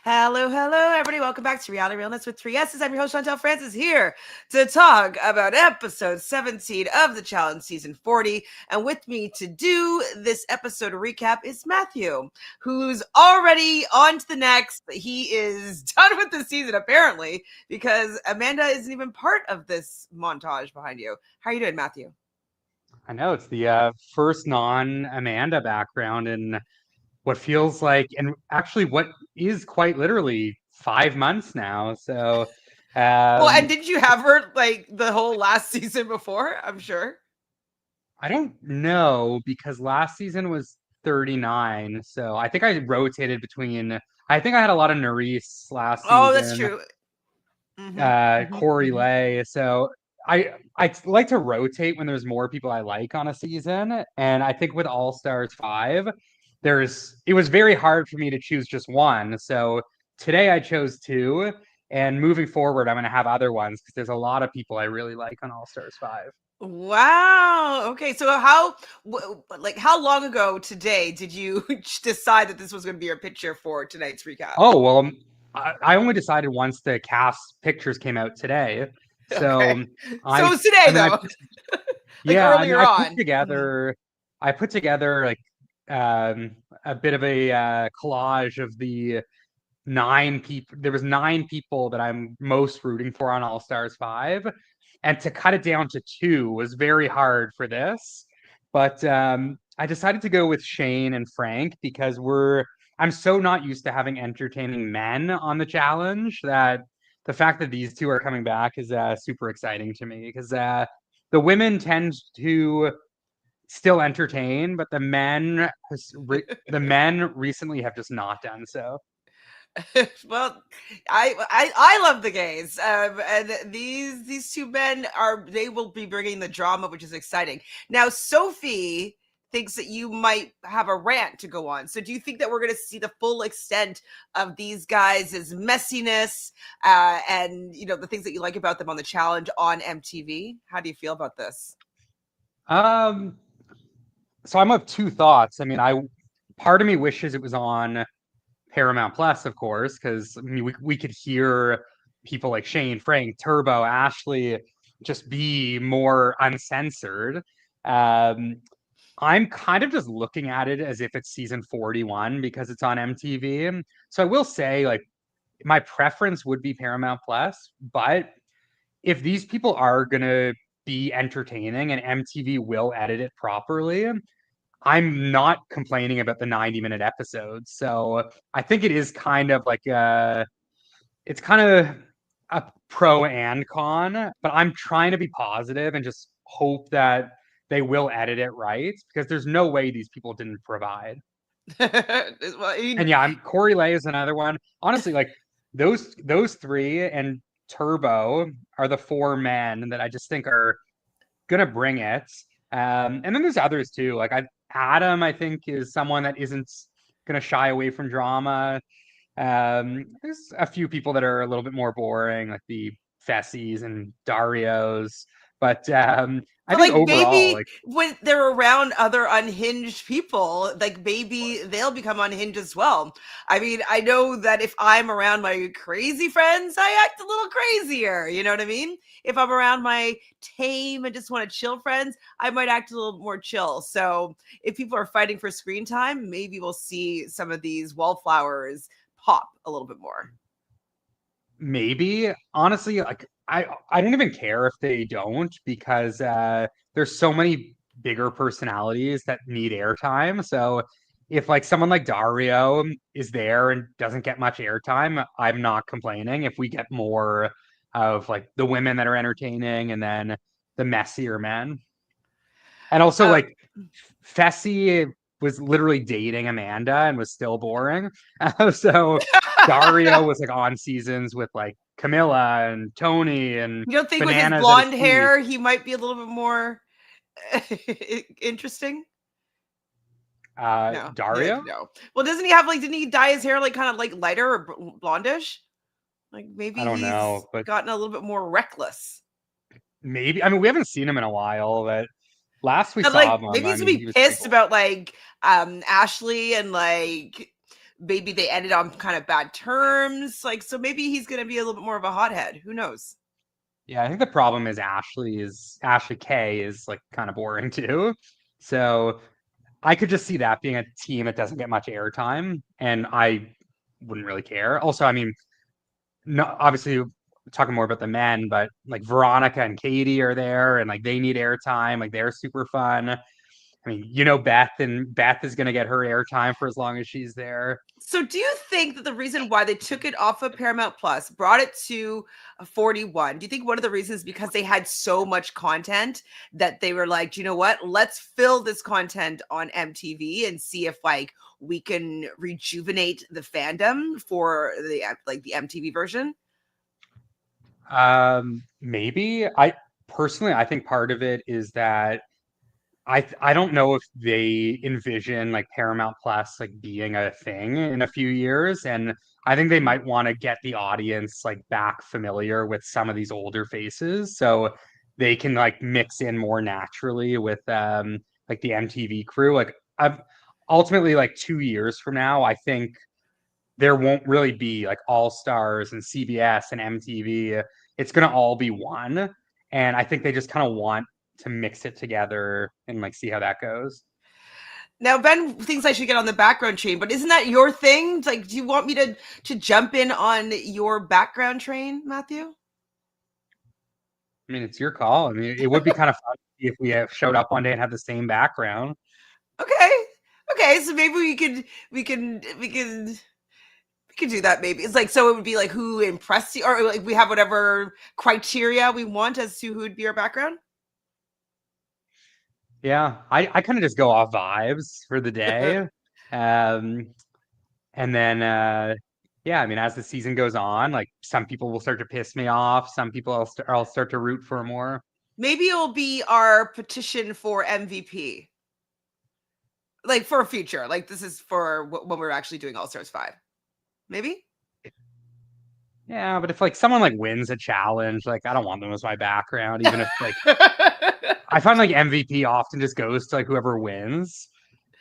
Hello, hello, everybody. Welcome back to Reality Realness with 3S's. I'm your host, Chantele Francis, here to talk about episode 17 of the challenge, season 40. And with me to do this episode recap is Matthew, who's already on to the next. He is done with the season, apparently, because Amanda isn't even part of this montage behind you. How are you doing, Matthew? I know it's the first non-Amanda background in what feels like, and actually what is quite literally 5 months now. So, Well, and um, didn't you have her like the whole last season before? I'm sure. I don't know because last season was 39. So I think I rotated between, I think I had a lot of Nerys last Oh, that's season, true. Mm-hmm, mm-hmm, Corey mm-hmm. Lay. So I like to rotate when there's more people I like on a season. And I think with All Stars 5, it was very hard for me to choose just one. So today I chose two. And moving forward, I'm going to have other ones because there's a lot of people I really like on All Stars 5. Wow. Okay. So how long ago today did you decide that this was going to be your picture for tonight's recap? Oh, well, I only decided once the cast pictures came out today. Okay. So So it I, was today I mean, though, like yeah, I mean, earlier on. Mhm. I put together like a bit of a collage of the nine people. There was nine people that I'm most rooting for on All Stars 5, and to cut it down to two was very hard for this. But I decided to go with Shane and Frank because I'm so not used to having entertaining men on the challenge that the fact that these two are coming back is super exciting to me because the women tend to still entertain, but the men recently have just not done so. Well, I love the gays, and these two men they will be bringing the drama, which is exciting. Now, Sophie thinks that you might have a rant to go on. So, do you think that we're going to see the full extent of these guys' messiness, and the things that you like about them on the challenge on MTV? How do you feel about this? Um, so I'm of two thoughts. I mean, I part of me wishes it was on Paramount Plus, of course, because I mean, we could hear people like Shane, Frank, Turbo, Ashley just be more uncensored. Um, I'm kind of just looking at it as if it's season 41 because it's on MTV. So I will say, like, my preference would be Paramount Plus, but if these people are gonna be entertaining and MTV will edit it properly, I'm not complaining about the 90-minute episodes. So I think it is kind of like it's kind of a pro and con, but I'm trying to be positive and just hope that they will edit it right because there's no way these people didn't provide. Well, I mean, And yeah, I'm Corey Lay is another one. Honestly, like those three and Turbo are the four men that I just think are gonna bring it. And then there's others too. Adam, I think, is someone that isn't gonna shy away from drama. There's a few people that are a little bit more boring, like the Fessies and Darios. But I but think like overall, maybe like when they're around other unhinged people, like maybe they'll become unhinged as well. I mean, I know that if I'm around my crazy friends, I act a little crazier. You know what I mean? If I'm around my tame and just want to chill friends, I might act a little more chill. So if people are fighting for screen time, maybe we'll see some of these wallflowers pop a little bit more. maybe honestly, like I don't even care if they don't because there's so many bigger personalities that need airtime. So if like someone like Dario is there and doesn't get much airtime, I'm not complaining. If we get more of like the women that are entertaining and then the messier men. And also Uh, like Fessy was literally dating Amanda and was still boring. So Dario was like on seasons with like Camilla and Tony and you don't think with his bananas at his blonde peak. hair, he might be a little bit more interesting? No, you're like, Dario? no. Well, doesn't he have like? Didn't he dye his hair like kind of like lighter or blondish? Like I maybe don't he's know, but gotten a little bit more reckless. maybe. I mean, we haven't seen him in a while, but last we And saw like him, maybe I he's gonna mean, he be was pretty pissed cool. about like Ashley and like maybe they ended on kind of bad terms. Like, so maybe he's going to be a little bit more of a hothead. Who knows? Yeah, I think the problem is Ashley K is like kind of boring too. So I could just see that being a team that doesn't get much airtime, and I wouldn't really care. Also, I mean, no, obviously talking more about the men, but like Veronica and Katie are there, and like they need airtime. Like they're super fun. I mean, Beth is gonna get her airtime for as long as she's there. So do you think that the reason why they took it off of Paramount Plus, brought it to 41, do you think one of the reasons because they had so much content that they were like, you know what, let's fill this content on MTV and see if like we can rejuvenate the fandom for the like the MTV version? Maybe I think part of it is that I don't know if they envision like Paramount Plus like being a thing in a few years, and I think they might want to get the audience like back familiar with some of these older faces, so they can like mix in more naturally with like the MTV crew. Like I've ultimately like 2 years from now, I think there won't really be like All Stars and CBS and MTV. It's gonna all be one, and I think they just kind of want to mix it together and like see how that goes. Now Ben thinks I should get on the background train, but isn't that your thing? Like, do you want me to jump in on your background train, Matthew? I mean, it's your call. I mean, it would be kind of fun if we have showed up one day and had the same background. Okay. Okay, so maybe we could do that maybe. It's like, so it would be like who impressed you, or like we have whatever criteria we want as to who would be our background. Yeah, I kind of just go off vibes for the day. Um, and then yeah, I mean, as the season goes on, like some people will start to piss me off, some people I'll start to root for more. Maybe it'll be our petition for MVP, like for a future. Like this is for when we're actually doing All Stars 5. Maybe. Yeah, but if like someone like wins a challenge, like I don't want them as my background, even if like I find like MVP often just goes to like whoever wins.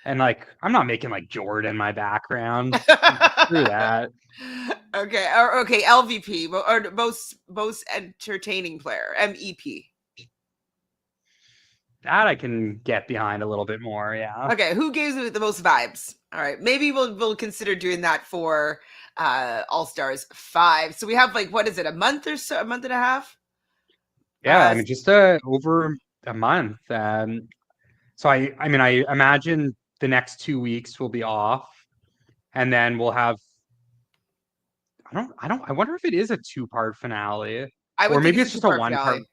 And like I'm not making like Jordan my background. Screw that. Okay, or okay, LVP or most entertaining player, MEP. That I can get behind a little bit more, yeah. Okay, who gives me the most vibes? All right, maybe we'll consider doing that for All Stars 5. So we have like, what is it, a month or so, a month and a half? Yeah, I mean just over a month. So I mean I imagine the next 2 weeks will be off, and then we'll have I wonder if it is a two-part finale, I or would think maybe it's a it's just a two-part one-part. finale.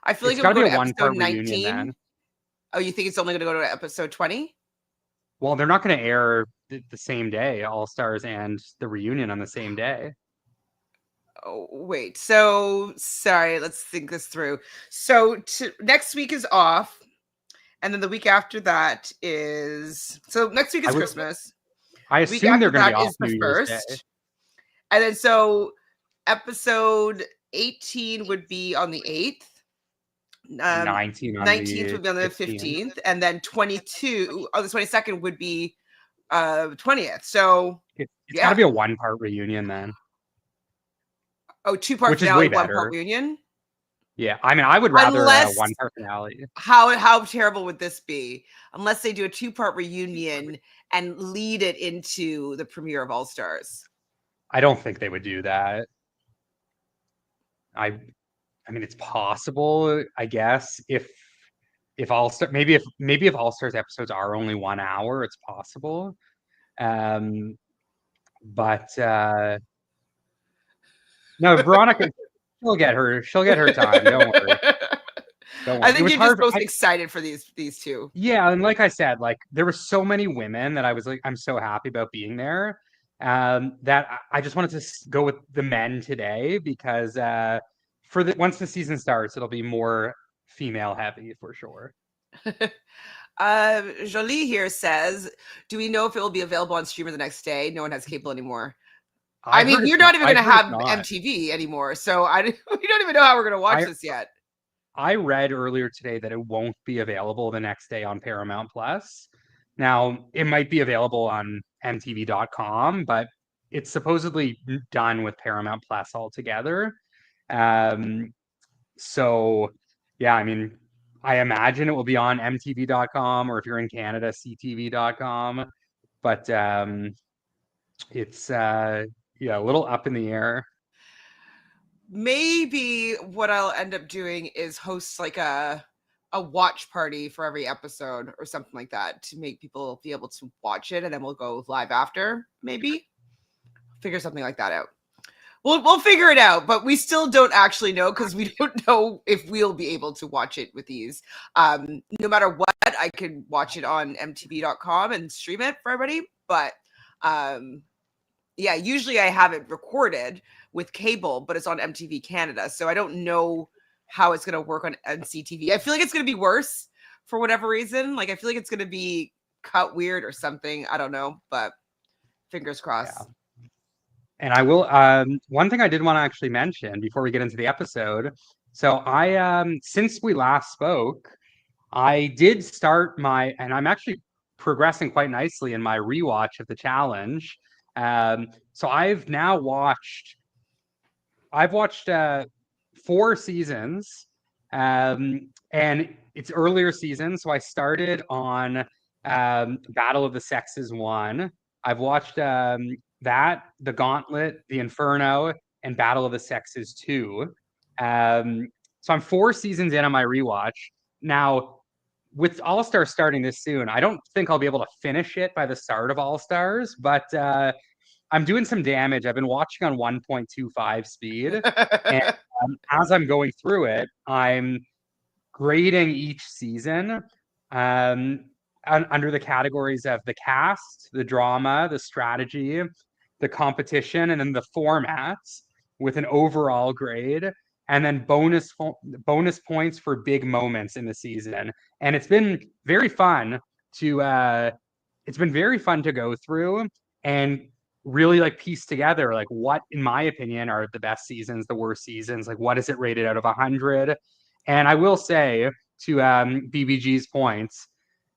I feel like It's it got would to be go a to episode one-part reunion 19. then. Oh, you think it's only going to go to episode 20? Well, they're not going to air the same day, All Stars and the reunion on the same day. Oh, wait. So, sorry, let's think this through. So, next week is off, and then the week after that is, so next week I is would Christmas. I The week assume they're after going to be that off is the New Year's Day. first. And then so episode 18 would be on the 8th. 19 on 19th the would be on the 15th. 15th, and then 22 on the 22nd would be 20th. So It's got to yeah. be a one-part reunion then, Oh, two-part which is way finale, one-part better. reunion. Yeah, I mean, I would rather a Unless, one-part finale. how terrible would this be? Unless they do a two-part reunion and lead it into the premiere of All Stars. I don't think they would do that. I I mean, it's possible, I guess, if All Star maybe if All Stars episodes are only 1 hour, it's possible. Um, but no, Veronica, she'll get her time. Don't worry. Don't I worry. It think was you're just hard. most excited for these two. Yeah, and like I said, like there were so many women that I was like, I'm so happy about being there. That I just wanted to go with the men today because for the once the season starts, it'll be more female heavy for sure. Jolie here says, "Do we know if it will be available on streamer the next day? No one has cable anymore. I I mean, heard you're it's not not. even I going to heard it's have not. MTV anymore, so we don't even know how we're going to watch I this yet." I read earlier today that it won't be available the next day on Paramount Plus. Now, it might be available on MTV.com, but it's supposedly done with Paramount Plus altogether. Um, so, yeah, I mean, I imagine it will be on MTV.com, or if you're in Canada, CTV.com. But it's yeah, a little up in the air. Maybe what I'll end up doing is host like a watch party for every episode or something like that to make people be able to watch it, and then we'll go live after. Maybe figure something like that out. We'll figure it out, but we still don't actually know because we don't know if we'll be able to watch it with these. No matter what, I could watch it on MTV.com and stream it for everybody. But yeah, usually I have it recorded with cable, but it's on MTV Canada, so I don't know how it's going to work on NCTV. I feel like it's going to be worse for whatever reason. Like I feel like it's going to be cut weird or something. I don't know, but fingers crossed. Yeah. And I will, one thing I did want to actually mention before we get into the episode. So since we last spoke, I did start and I'm actually progressing quite nicely in my rewatch of the challenge. So I've watched 4 seasons, and it's earlier seasons. So I started on Battle of the Sexes 1. I've watched that, The Gauntlet, The Inferno, and Battle of the Sexes 2. So I'm 4 seasons in on my rewatch. Now, with All Stars starting this soon, I don't think I'll be able to finish it by the start of All Stars, but I'm doing some damage. I've been watching on 1.25 speed, and as I'm going through it, I'm grading each season under the categories of the cast, the drama, the strategy, the competition, and then the formats with an overall grade, and then bonus points for big moments in the season. And it's been very fun to go through and really like piece together like what in my opinion are the best seasons, the worst seasons, like what is it rated out of 100. And I will say, to BBG's points,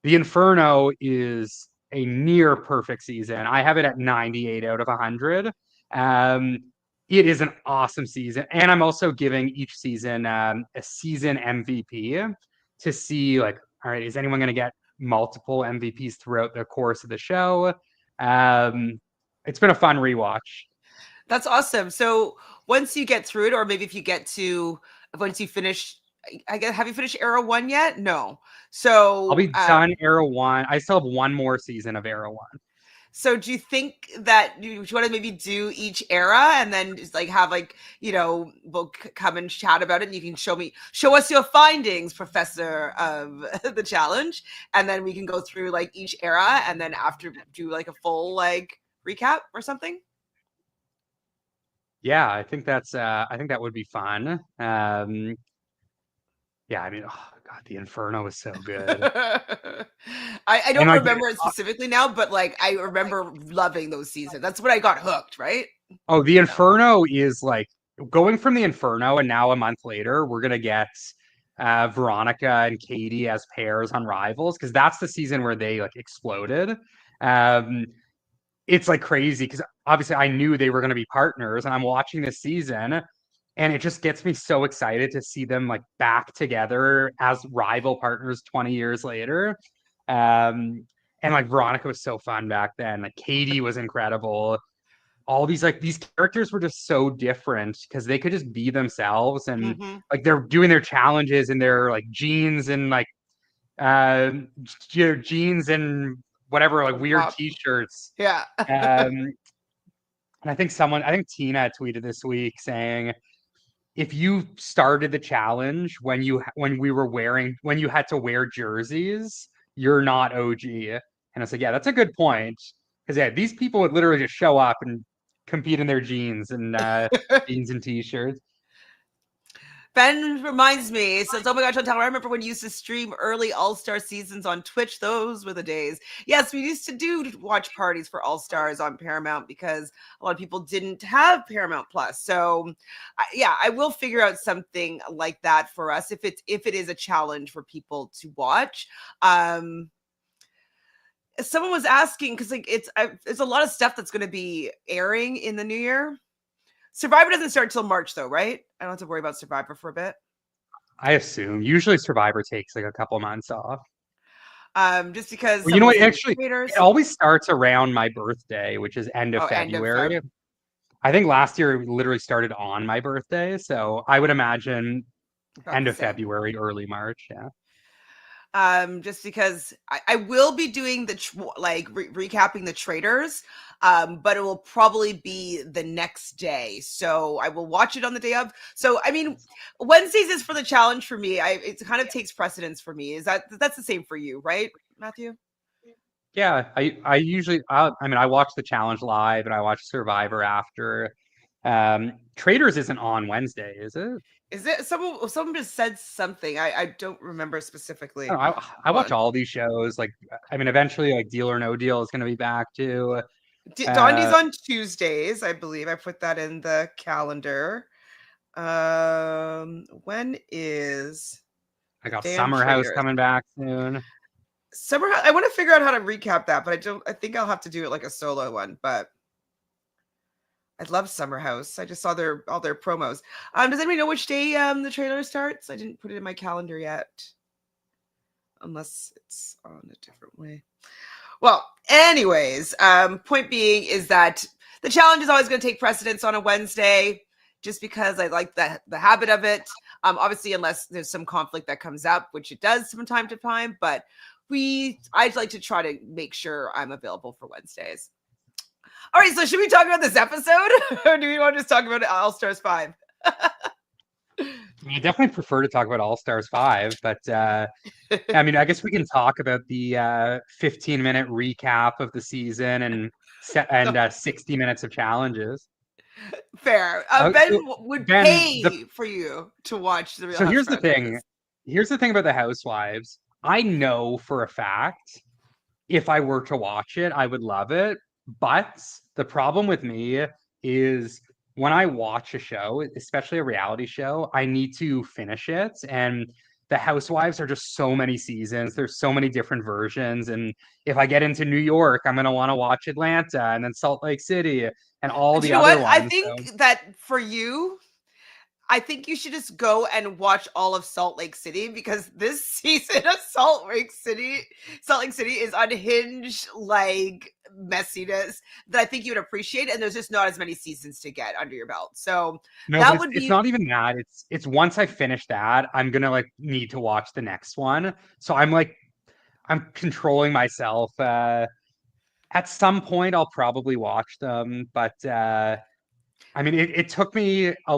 the Inferno is a near perfect season. I have it at 98 out of 100. um, it is an awesome season, and I'm also giving each season a season MVP to see like, all right, is anyone going to get multiple MVPs throughout the course of the show? It's been a fun rewatch. That's awesome. So once you get through it, or maybe if you get to once you finish, I guess, have you finished Era 1 yet? No. I'll So be done Era 1. I still have one more season of Era 1. so do you think that you want to maybe do each era and then just like have like, we'll come and chat about it and you can show us your findings, Professor of the challenge, and then we can go through like each era and then after do like a full like recap or something? Yeah, I think that would be fun. Yeah, I mean, oh God, the Inferno is so good. I And don't like, remember it specifically now, but like I remember loving those seasons. That's when I got hooked, right? oh, the Inferno is like going from the Inferno, and now a month later, we're gonna get Veronica and Katie as pairs on Rivals, because that's the season where they like exploded. Um, it's like crazy because obviously I knew they were going to be partners, and I'm watching this season, and it just gets me so excited to see them like back together as rival partners 20 years later. And like Veronica was so fun back then. Like Katie was incredible. All these characters were just so different because they could just be themselves, and Mm-hmm. like they're doing their challenges in their like jeans and like uh, jeans and whatever like weird Pop. t-shirts. Yeah. Um, and I think Tina tweeted this week saying, if you started the challenge when you had to wear jerseys, you're not OG. And I was like, yeah, that's a good point. Because yeah, these people would literally just show up and compete in their jeans and t-shirts. Ben reminds me, it says, "Oh my God, Chantele, I remember when you used to stream early All Star seasons on Twitch. Those were the days." Yes, we used to do watch parties for All Stars on Paramount because a lot of people didn't have Paramount Plus. So, yeah, I will figure out something like that for us if it is a challenge for people to watch. Um, someone was asking because like it's a lot of stuff that's going to be airing in the new year. Survivor doesn't start till March though, right? I don't have to worry about Survivor for a bit. I assume usually Survivor takes like a couple months off. Just because Well, you know someone was what? saying the Actually, it creators. always starts around my birthday, which is end of Oh, end of Feb. February. I think last year it literally started on my birthday, so I would imagine About end the of same. February, early March. Yeah. Just because I will be doing the recapping the traders, but it will probably be the next day. So I will watch it on the day of. So I mean, Wednesdays is for the challenge for me. It kind of takes precedence for me. That's the same for you, right, Matthew? Yeah, I usually I mean I watch the challenge live and I watch Survivor after. Traders isn't on Wednesday, is it? Is it someone just said something? I don't remember I specifically. don't know, I Hold watch on. all these shows. Like, I mean, eventually, like Deal or No Deal is going to be back too. Dondi's Uh, on Tuesdays, I believe. I put that in the calendar. When is I the got damn Summer House traders? coming back soon. Summer. I want to figure out how to recap that, but I don't. I think I'll have to do it like a solo one. But I love Summer House. I just saw all their promos. Does anybody know which day the trailer starts? I didn't put it in my calendar yet, unless it's on a different way. Well, anyways, point being is that the challenge is always going to take precedence on a Wednesday, just because I like the habit of it. Obviously, unless there's some conflict that comes up, which it does from time to time, but I'd like to try to make sure I'm available for Wednesdays. All right, so should we talk about this episode, or do we want to just talk about All Stars 5? I definitely prefer to talk about All Stars 5, but I mean, I guess we can talk about the 15-minute recap of the season and 60 minutes of challenges. Fair. Ben So, would Ben, pay for you to watch the Real so here's the Housewives of thing. this. Here's the thing about the Housewives. I know for a fact if I were to watch it, I would love it. But the problem with me is when I watch a show, especially a reality show, I need to finish it. And the Housewives are just so many seasons. There's so many different versions. And if I get into New York, I'm going to want to watch Atlanta and then Salt Lake City and all Do the you know other what? I ones. So, think that for you, I think you should just go and watch all of Salt Lake City because this season of Salt Lake City is unhinged like messiness that I think you would appreciate. And there's just not as many seasons to get under your belt. So no, but that it's, would it's be not even that. It's once I finish that, I'm gonna like need to watch the next one. So I'm controlling myself. At some point, I'll probably watch them, but I mean, it took me a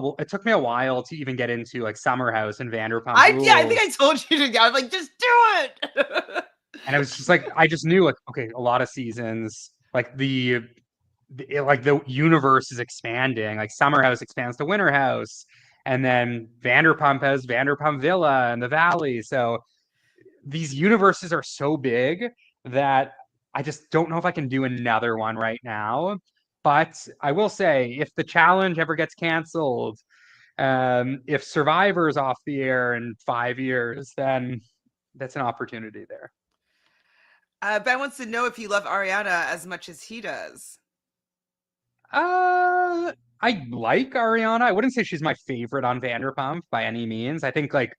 while to even get into like Summer House and Vanderpump I think I Rules, told you to. I was like, just do it. and I was just like, I just knew like, okay, a lot of seasons, like like the universe is expanding. Like Summer House expands to Winter House, and then Vanderpump has Vanderpump Villa and the Valley. So these universes are so big that I just don't know if I can do another one right now. But I will say, if the challenge ever gets canceled, if Survivor's off the air in 5 years, then that's an opportunity there. Ben wants to know if you love Ariana as much as he does. I like Ariana. I wouldn't say she's my favorite on Vanderpump by any means. I think like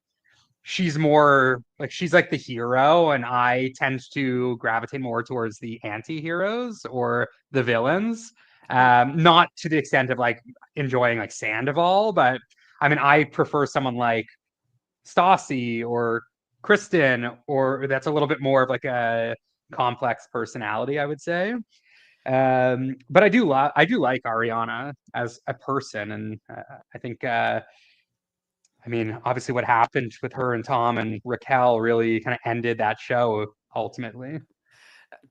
she's more like she's like the hero, and I tend to gravitate more towards the anti-heroes or the villains. Not to the extent of like enjoying like Sandoval, but I mean I prefer someone like Stassi or Kristen, or that's a little bit more of like a complex personality, I would say. But I do like Ariana as a person, and I think I mean, obviously, what happened with her and Tom and Raquel really kind of ended that show ultimately.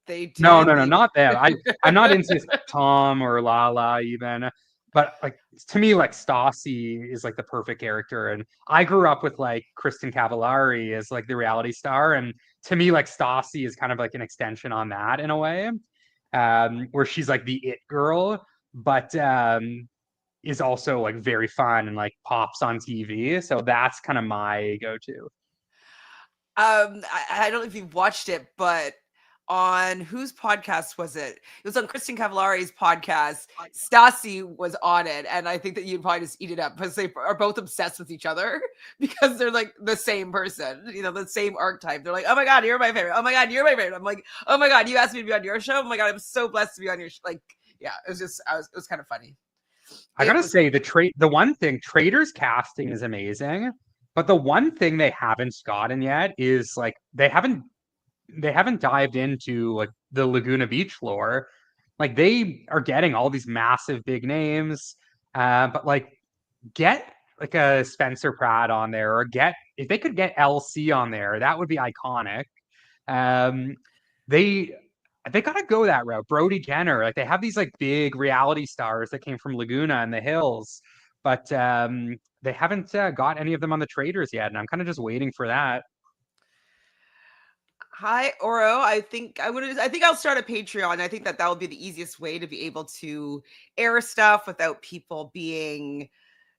They No, did. no, no, They not that. I'm not into Tom or Lala even, but like to me, like Stassi is like the perfect character, and I grew up with like Kristen Cavallari as like the reality star, and to me, like Stassi is kind of like an extension on that in a way, where she's like the it girl, but is also like very fun and like pops on TV. So that's kind of my go-to. I don't know if you've watched it, but on whose podcast was it? It was on Kristen Cavallari's podcast. Stassi was on it, and I think that you'd probably just eat it up because they are both obsessed with each other because they're like the same person, the same archetype. They're like, "Oh my god, you're my favorite. Oh my god, you're my favorite." I'm like, "Oh my god, you asked me to be on your show. Oh my god, I'm so blessed to be on your show." Like, yeah, it was kind of funny. I gotta say the one thing Traitors casting is amazing, but the one thing they haven't gotten yet is like they haven't dived into like the Laguna Beach lore. Like they are getting all these massive big names, but like get like a Spencer Pratt on there, or get if they could get LC on there, that would be iconic. Um, they they gotta go that route. Brody Jenner, like they have these like big reality stars that came from Laguna and the Hills, but they haven't got any of them on the Traders yet, and I'm kind of just waiting for that. Hi, Oro. I think I'll start a Patreon. I think that will be the easiest way to be able to air stuff without people being,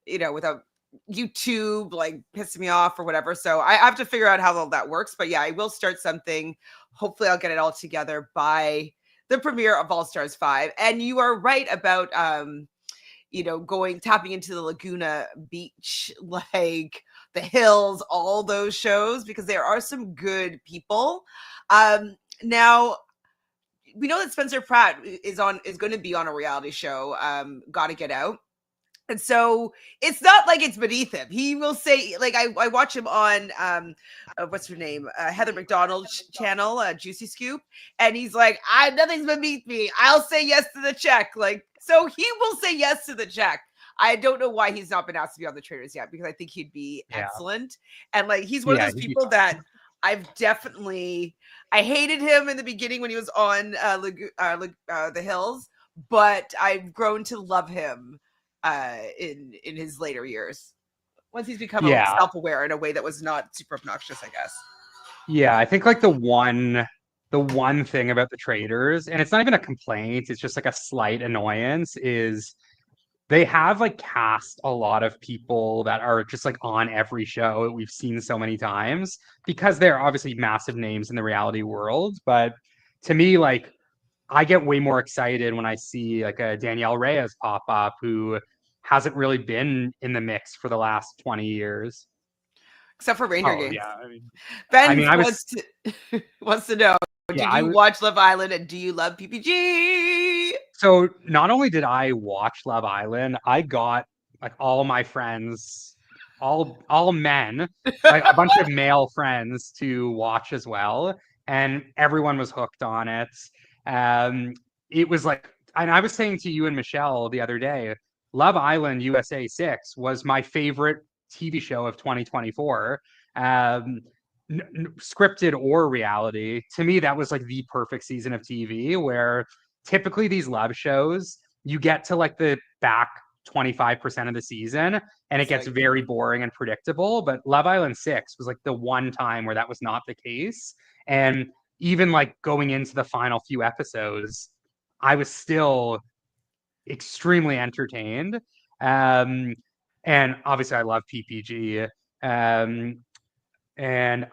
without YouTube like pissing me off or whatever. So I have to figure out how all that works. But yeah, I will start something. Hopefully I'll get it all together by the premiere of All Stars 5. And you are right about tapping into the Laguna Beach, like the Hills, all those shows, because there are some good people. Now we know that Spencer Pratt is going to be on a reality show, Gotta Get Out. And so it's not like it's beneath him. He will say, like, I watch him on what's her name, Heather McDonald's channel, Juicy Scoop, and he's like, nothing's beneath me. I'll say yes to the check. Like, so he will say yes to the check. I don't know why he's not been asked to be on the Traders yet, because I think he'd be excellent. And like, he's one of those people that I've definitely, I hated him in the beginning when he was on the Hills, but I've grown to love him in his later years, once he's become self-aware in a way that was not super obnoxious, I guess. Yeah, I think like the one thing about the Traders, and it's not even a complaint, it's just like a slight annoyance, is they have like cast a lot of people that are just like on every show that we've seen so many times because they're obviously massive names in the reality world. But to me, like I get way more excited when I see like a Danielle Reyes pop up who hasn't really been in the mix for the last 20 years. Except for Ranger Oh Games. yeah. Ben wants to know, yeah, did you watch Love Island and do you love PPG? So not only did I watch Love Island, I got like all my friends, all men, like a bunch of male friends to watch as well, and everyone was hooked on it. Um, it was like, and I was saying to you and Michelle the other day, Love Island USA 6 was my favorite TV show of 2024. Scripted or reality, to me, that was like the perfect season of TV where typically these love shows, you get to like the back 25% of the season and it gets very boring and predictable. But Love Island 6 was like the one time where that was not the case. And even like going into the final few episodes, I was still extremely entertained. Um, and obviously, I love PPG. And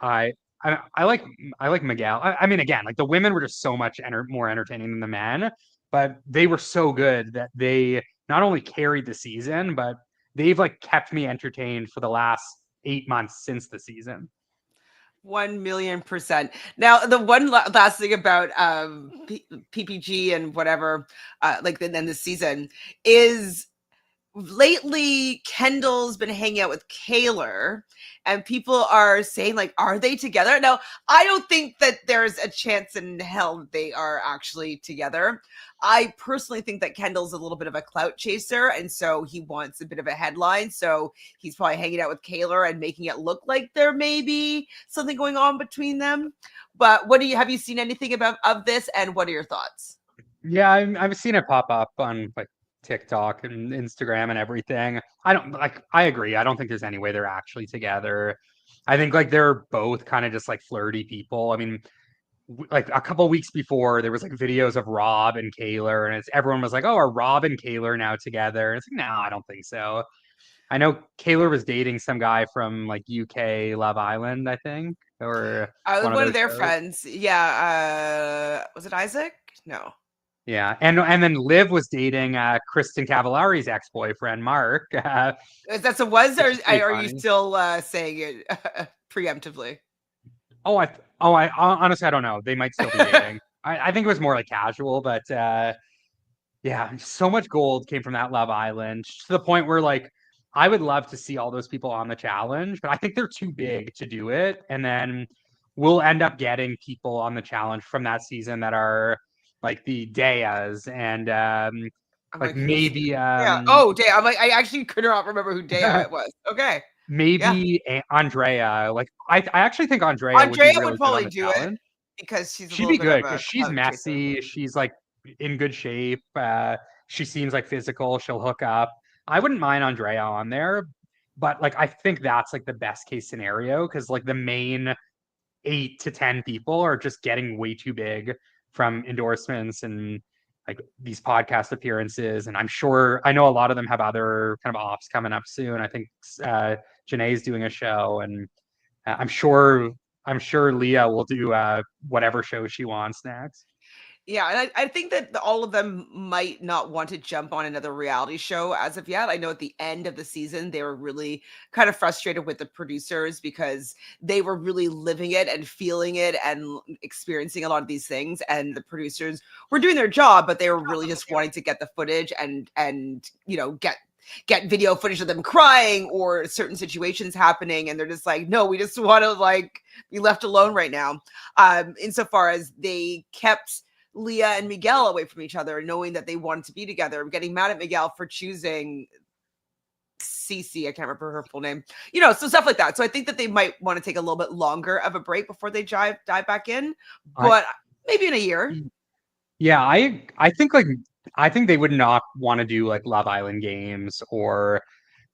I like Miguel. I mean, again, like the women were just so much more entertaining than the men, but they were so good that they not only carried the season, but they've like kept me entertained for the last 8 months since the season. 1,000,000%. Now, the one last thing about PPG and whatever, like then this season is, lately Kendall's been hanging out with Kaylor, and people are saying, like, are they together? Now, I don't think that there's a chance in hell that they are actually together. I personally think that Kendall's a little bit of a clout chaser, and so he wants a bit of a headline. So he's probably hanging out with Kaylor and making it look like there may be something going on between them. But have you seen anything of this, and what are your thoughts? Yeah, I've seen it pop up on like TikTok and Instagram and everything. I agree. I don't think there's any way they're actually together. I think like they're both kind of just like flirty people. I mean, like a couple weeks before, there was like videos of Rob and Kaylor, and everyone was like, "Oh, are Rob and Kaylor now together?" And it's like, no, I don't think so. I know Kaylor was dating some guy from like UK Love Island, I think, or I was one of one of those their shows. friends. Yeah. Was it Isaac? No. Yeah, and then Liv was dating Kristen Cavallari's ex-boyfriend Mark, That's a was, or which is pretty are you funny. still saying it preemptively? I honestly I don't know. They might still be dating. I think it was more like casual, but yeah, so much gold came from that Love Island to the point where like I would love to see all those people on the challenge, but I think they're too big to do it. And then we'll end up getting people on the challenge from that season that are like the Deas and I'm like like, who's maybe yeah? Oh, damn! I'm like, I actually could not remember who Dea it was. Okay, yeah. maybe Andrea. Like I actually think Andrea would be Andrea would really good on probably the do it challenge. because she's a She'd little be bit of good a because she's clout chaser. messy. She's like in good shape. She seems like physical. She'll hook up. I wouldn't mind Andrea on there, but like I think that's like the best case scenario because like the main 8 to 10 people are just getting way too big from endorsements and like these podcast appearances. And I'm sure I know a lot of them have other kind of ops coming up soon. I think Janae's doing a show, and I'm sure Leah will do whatever show she wants next. Yeah, and I think that all of them might not want to jump on another reality show as of yet. I know at the end of the season, they were really kind of frustrated with the producers because they were really living it and feeling it and experiencing a lot of these things. And the producers were doing their job, but they were really just wanting to get the footage and get video footage of them crying or certain situations happening, and they're just like, no, we just want to like be left alone right now. Insofar as they kept Leah and Miguel away from each other, knowing that they wanted to be together. I'm getting mad at Miguel for choosing Cece. I can't remember her full name. So stuff like that. So I think that they might want to take a little bit longer of a break before they dive back in, I but maybe in a year. Yeah, I think they would not want to do like Love Island games or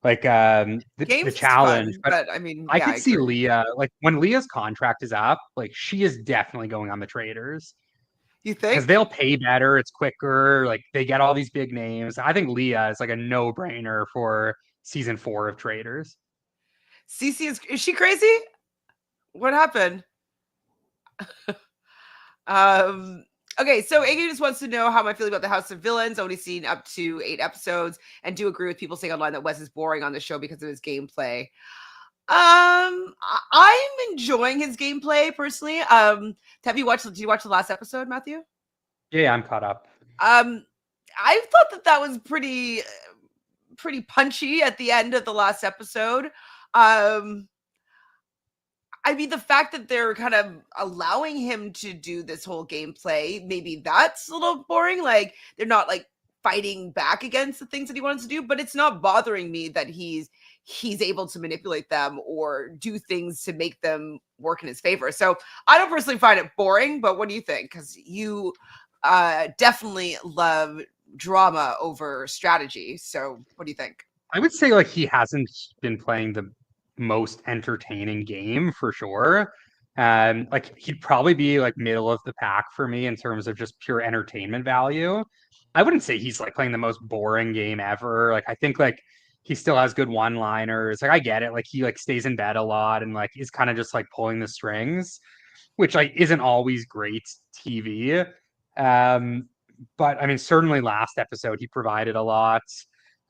like the Games is challenge, fun, but but I mean, I yeah, I could see agree. Leah like when Leah's contract is up, like she is definitely going on the traders You because think? they'll pay better, it's quicker, like they get all these big names. I think Leah is like a no-brainer for season 4 of Traders. Cece is she crazy? What happened? Um, okay, so Iggy just wants to know how am I feeling about the House of Villains. Only seen up to 8 episodes, and do agree with people saying online that Wes is boring on the show because of his gameplay. I'm enjoying his gameplay personally. Did you watch the last episode, Matthew? Yeah, I'm caught up. Um, I thought that was pretty punchy at the end of the last episode. Um, I mean, the fact that they're kind of allowing him to do this whole gameplay, maybe that's a little boring. Like they're not like fighting back against the things that he wants to do, but it's not bothering me that he's able to manipulate them or do things to make them work in his favor. So I don't personally find it boring, but what do you think? Because you definitely love drama over strategy. So what do you think? I would say like he hasn't been playing the most entertaining game for sure. Like he'd probably be like middle of the pack for me in terms of just pure entertainment value. I wouldn't say he's like playing the most boring game ever. Like I think like he still has good one-liners. Like I get it. Like he like stays in bed a lot and like is kind of just like pulling the strings, which like isn't always great TV. Um, but I mean, certainly last episode he provided a lot.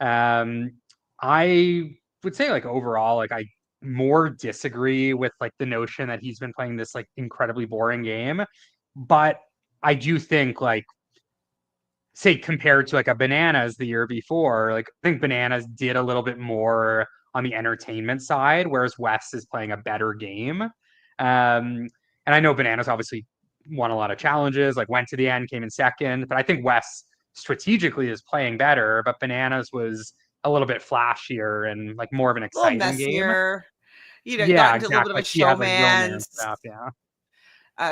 Um, I would say like overall, like I more disagree with like the notion that he's been playing this like incredibly boring game. But I do think like say compared to like a Bananas the year before, like I think Bananas did a little bit more on the entertainment side, whereas West is playing a better game. And I know Bananas obviously won a lot of challenges, like went to the end, came in second, but I think West strategically is playing better, but Bananas was a little bit flashier and like more of an A little exciting game. messier, got Yeah, into a little bit exactly. of a Like he had like romance showmance. stuff. Yeah.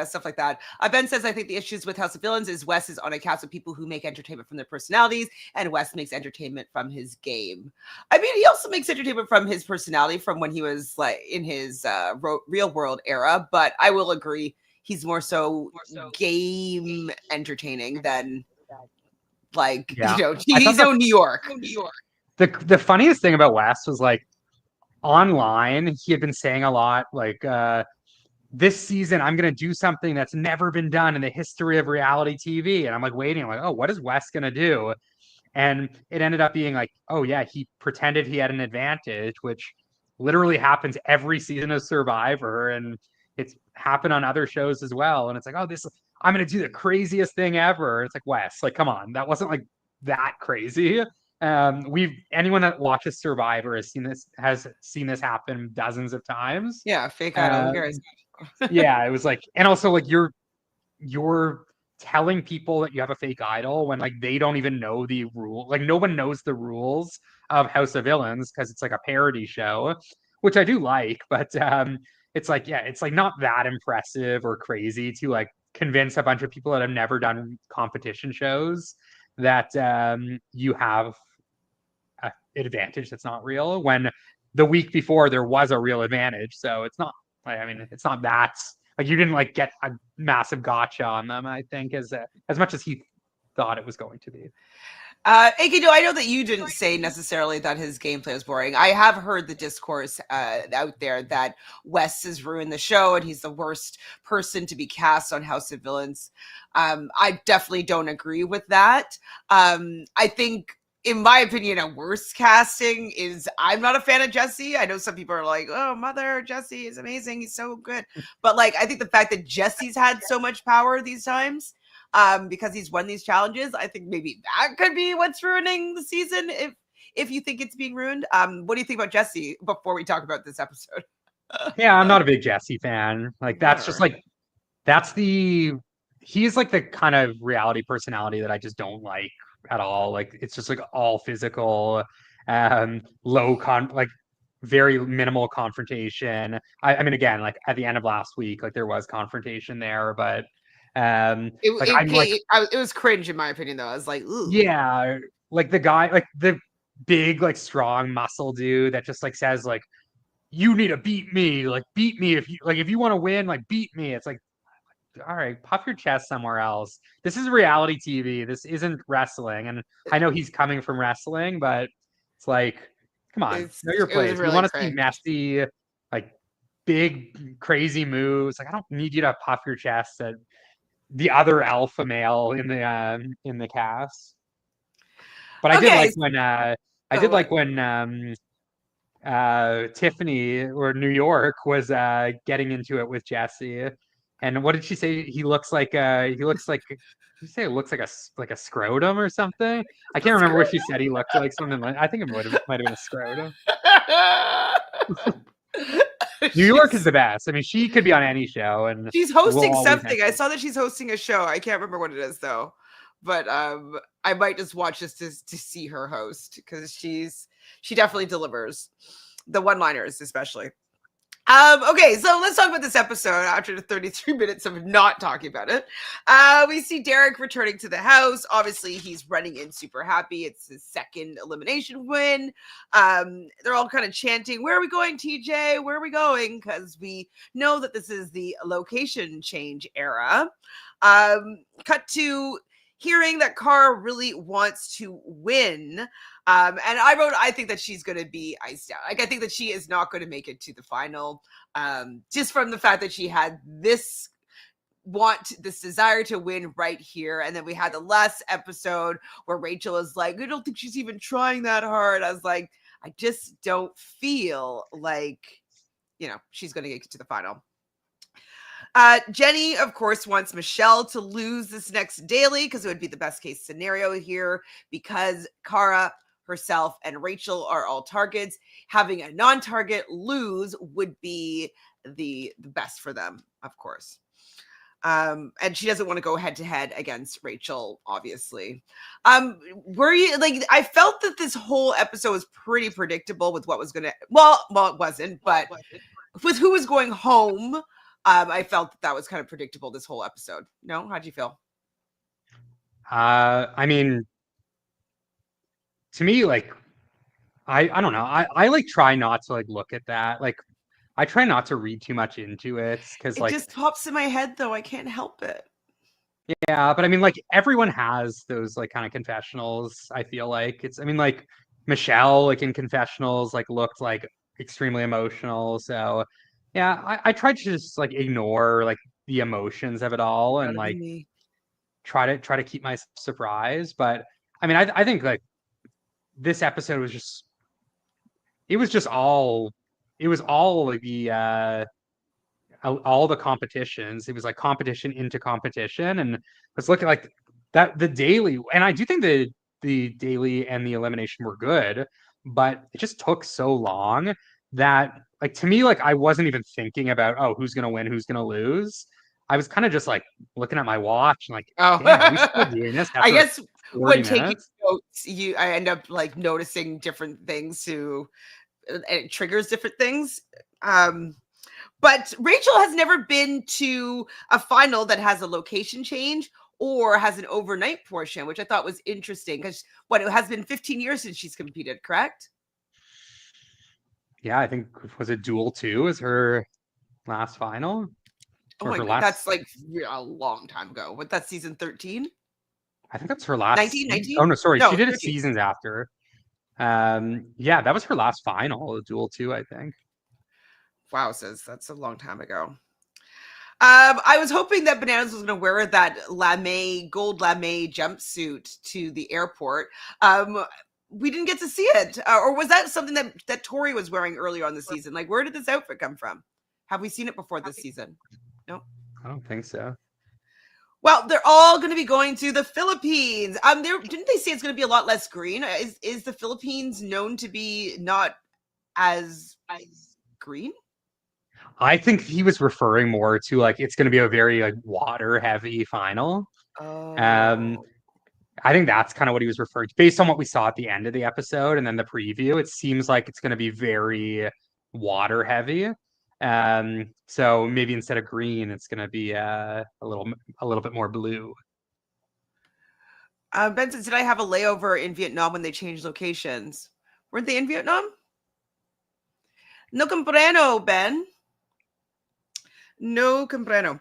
Stuff like that. Ben says, I think the issues with House of Villains is Wes is on a cast of people who make entertainment from their personalities, and Wes makes entertainment from his game. I mean, he also makes entertainment from his personality from when he was like in his real world era, but I will agree he's more so game entertaining than like, Yeah. I thought he's the no New York. the funniest thing about West was like online he had been saying a lot like this season I'm gonna do something that's never been done in the history of reality TV. And I'm like waiting, I'm like, oh, what is Wes gonna do? And it ended up being like, oh yeah, he pretended he had an advantage, which literally happens every season of Survivor, and it's happened on other shows as well. And it's like, oh, this I'm gonna do the craziest thing ever. It's like, Wes, like, come on, that wasn't like that crazy. We've anyone that watches Survivor has seen this happen dozens of times. Yeah, fake idol. Who cares? Um, yeah, it was like, and also like you're telling people that you have a fake idol when like they don't even know the rule. Like no one knows the rules of House of Villains because it's like a parody show, which I do like, but it's like, yeah, it's like not that impressive or crazy to like convince a bunch of people that have never done competition shows that you have an advantage that's not real when the week before there was a real advantage. So it's not, I mean, it's not that like you didn't like get a massive gotcha on them, I think, as much as he thought it was going to be. Akido, I know that you didn't say necessarily that his gameplay was boring. I have heard the discourse out there that Wes has ruined the show and he's the worst person to be cast on House of Villains. I definitely don't agree with that. I think, in my opinion, a worse casting is I'm not a fan of Jesse. I know some people are like, oh, Mother, Jesse is amazing. He's so good. But like, I think the fact that Jesse's had so much power these times because he's won these challenges. I think maybe that could be what's ruining the season if you think it's being ruined. What do you think about Jesse before we talk about this episode? Yeah, I'm not a big Jesse fan. Like that's just Whatever. like that's the he's like the kind of reality personality that I just don't like at all. Like it's just like all physical, low like very minimal confrontation. I mean, again, like at the end of last week, like there was confrontation there, but It, like it, I'm like, it was cringe in my opinion, though. I was like, ooh. yeah, like the guy, like the big, like strong muscle dude that just like says like you need to beat me if you want to win, like beat me. It's like, all right, puff your chest somewhere else. This is reality TV. This isn't wrestling. And I know he's coming from wrestling, but it's like, come on, know your It was place. We really want to see cringe. messy, like big, crazy moves. Like I don't need you to puff your chest at the other alpha male in the cast. But Okay. I Oh, did what? like when Tiffany or New York was getting into it with Jesse. And what did she say? He looks like you say it looks like a scrotum or something. I can't remember what she said he looked like. Something like I think it might have been a scrotum. New York is she's the best. I mean, she could be on any show and she's we'll hosting always something. I mention. saw that she's hosting a show. I can't remember what it is though. But I might just watch this to see her host because she definitely delivers the one-liners especially. Okay, so let's talk about this episode after the 33 minutes of not talking about it. We see Derek returning to the house. Obviously, he's running in super happy. It's his second elimination win. They're all kind of chanting, where are we going, TJ? Where are we going? Because we know that this is the location change era. Cut to hearing that Cara really wants to win. And I think that she's going to be iced out. Like, I think that she is not going to make it to the final. Just from the fact that she had this desire to win right here. And then we had the last episode where Rachel is like, I don't think she's even trying that hard. I was like, I just don't feel like, she's going to get to the final. Jenny, of course, wants Michelle to lose this next daily because it would be the best case scenario here because Cara herself and Rachel are all targets. Having a non-target lose would be the best for them, of course. And she doesn't want to go head to head against Rachel, obviously. Were you like, I felt that this whole episode was pretty predictable with what was going to, well, it wasn't, but with who was going home. I felt that was kind of predictable this whole episode. No, how'd you feel? I mean, to me, like I don't know. I like try not to like look at that. Like I try not to read too much into it because It like just pops in my head though. I can't help it. yeah, but I mean like everyone has those like kind of confessionals. I feel like it's I mean like Michelle like in confessionals like looked like extremely emotional. So Yeah, I tried to just like ignore like the emotions of it all and Gotta be like me. try to keep myself surprised. But I mean, I think like this episode was just it was just all it was all like the all the competitions. It was like competition into competition, and let's look at like that the daily. And I do think the daily and the elimination were good, but it just took so long that like to me like I wasn't even thinking about oh who's gonna win, who's gonna lose. I was kind of just like looking at my watch and like, Oh, damn, are we still doing this I after guess 40 when taking minutes? notes, I end up like noticing different things and it triggers different things. Um, but Rachel has never been to a final that has a location change or has an overnight portion, which I thought was interesting because it has been 15 years since she's competed, correct? Yeah, I think was it Duel 2 is her last final Oh or my her god, that's last like a long time ago. What, that's season 13? I think that's her last 19, oh 19? no, sorry, she No, did it 13. seasons after. Yeah, that was her last final, Duel 2, I think. Wow, says that's a long time ago. I was hoping that Bananas was going to wear that gold lame jumpsuit to the airport. We didn't get to see it, or was that something that Tori was wearing earlier on the season? Like, where did this outfit come from? Have we seen it before this season? No. I don't think so. Well, they're all going to be going to the Philippines. Didn't they say it's going to be a lot less green? Is the Philippines known to be not as green? I think he was referring more to like it's going to be a very like water heavy final. Um, Oh. I think that's kind of what he was referring to based on what we saw at the end of the episode and then the preview. It seems like it's going to be very water heavy. So maybe instead of green, it's going to be a little bit more blue. Benson, did I have a layover in Vietnam when they changed locations? Weren't they in Vietnam? No comprendo, Ben. No comprendo.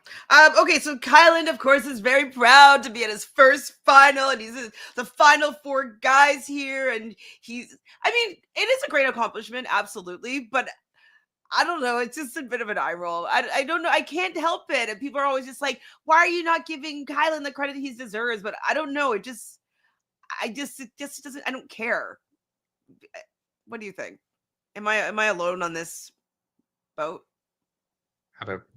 Okay, so Kylan, of course, is very proud to be at his first final, and he's the final four guys here. And I mean, it is a great accomplishment, absolutely, but I don't know. It's just a bit of an eye roll. I don't know. I can't help it. And people are always just like, why are you not giving Kylan the credit he deserves? But I don't know. It just doesn't, I don't care. What do you think? Am I alone on this boat?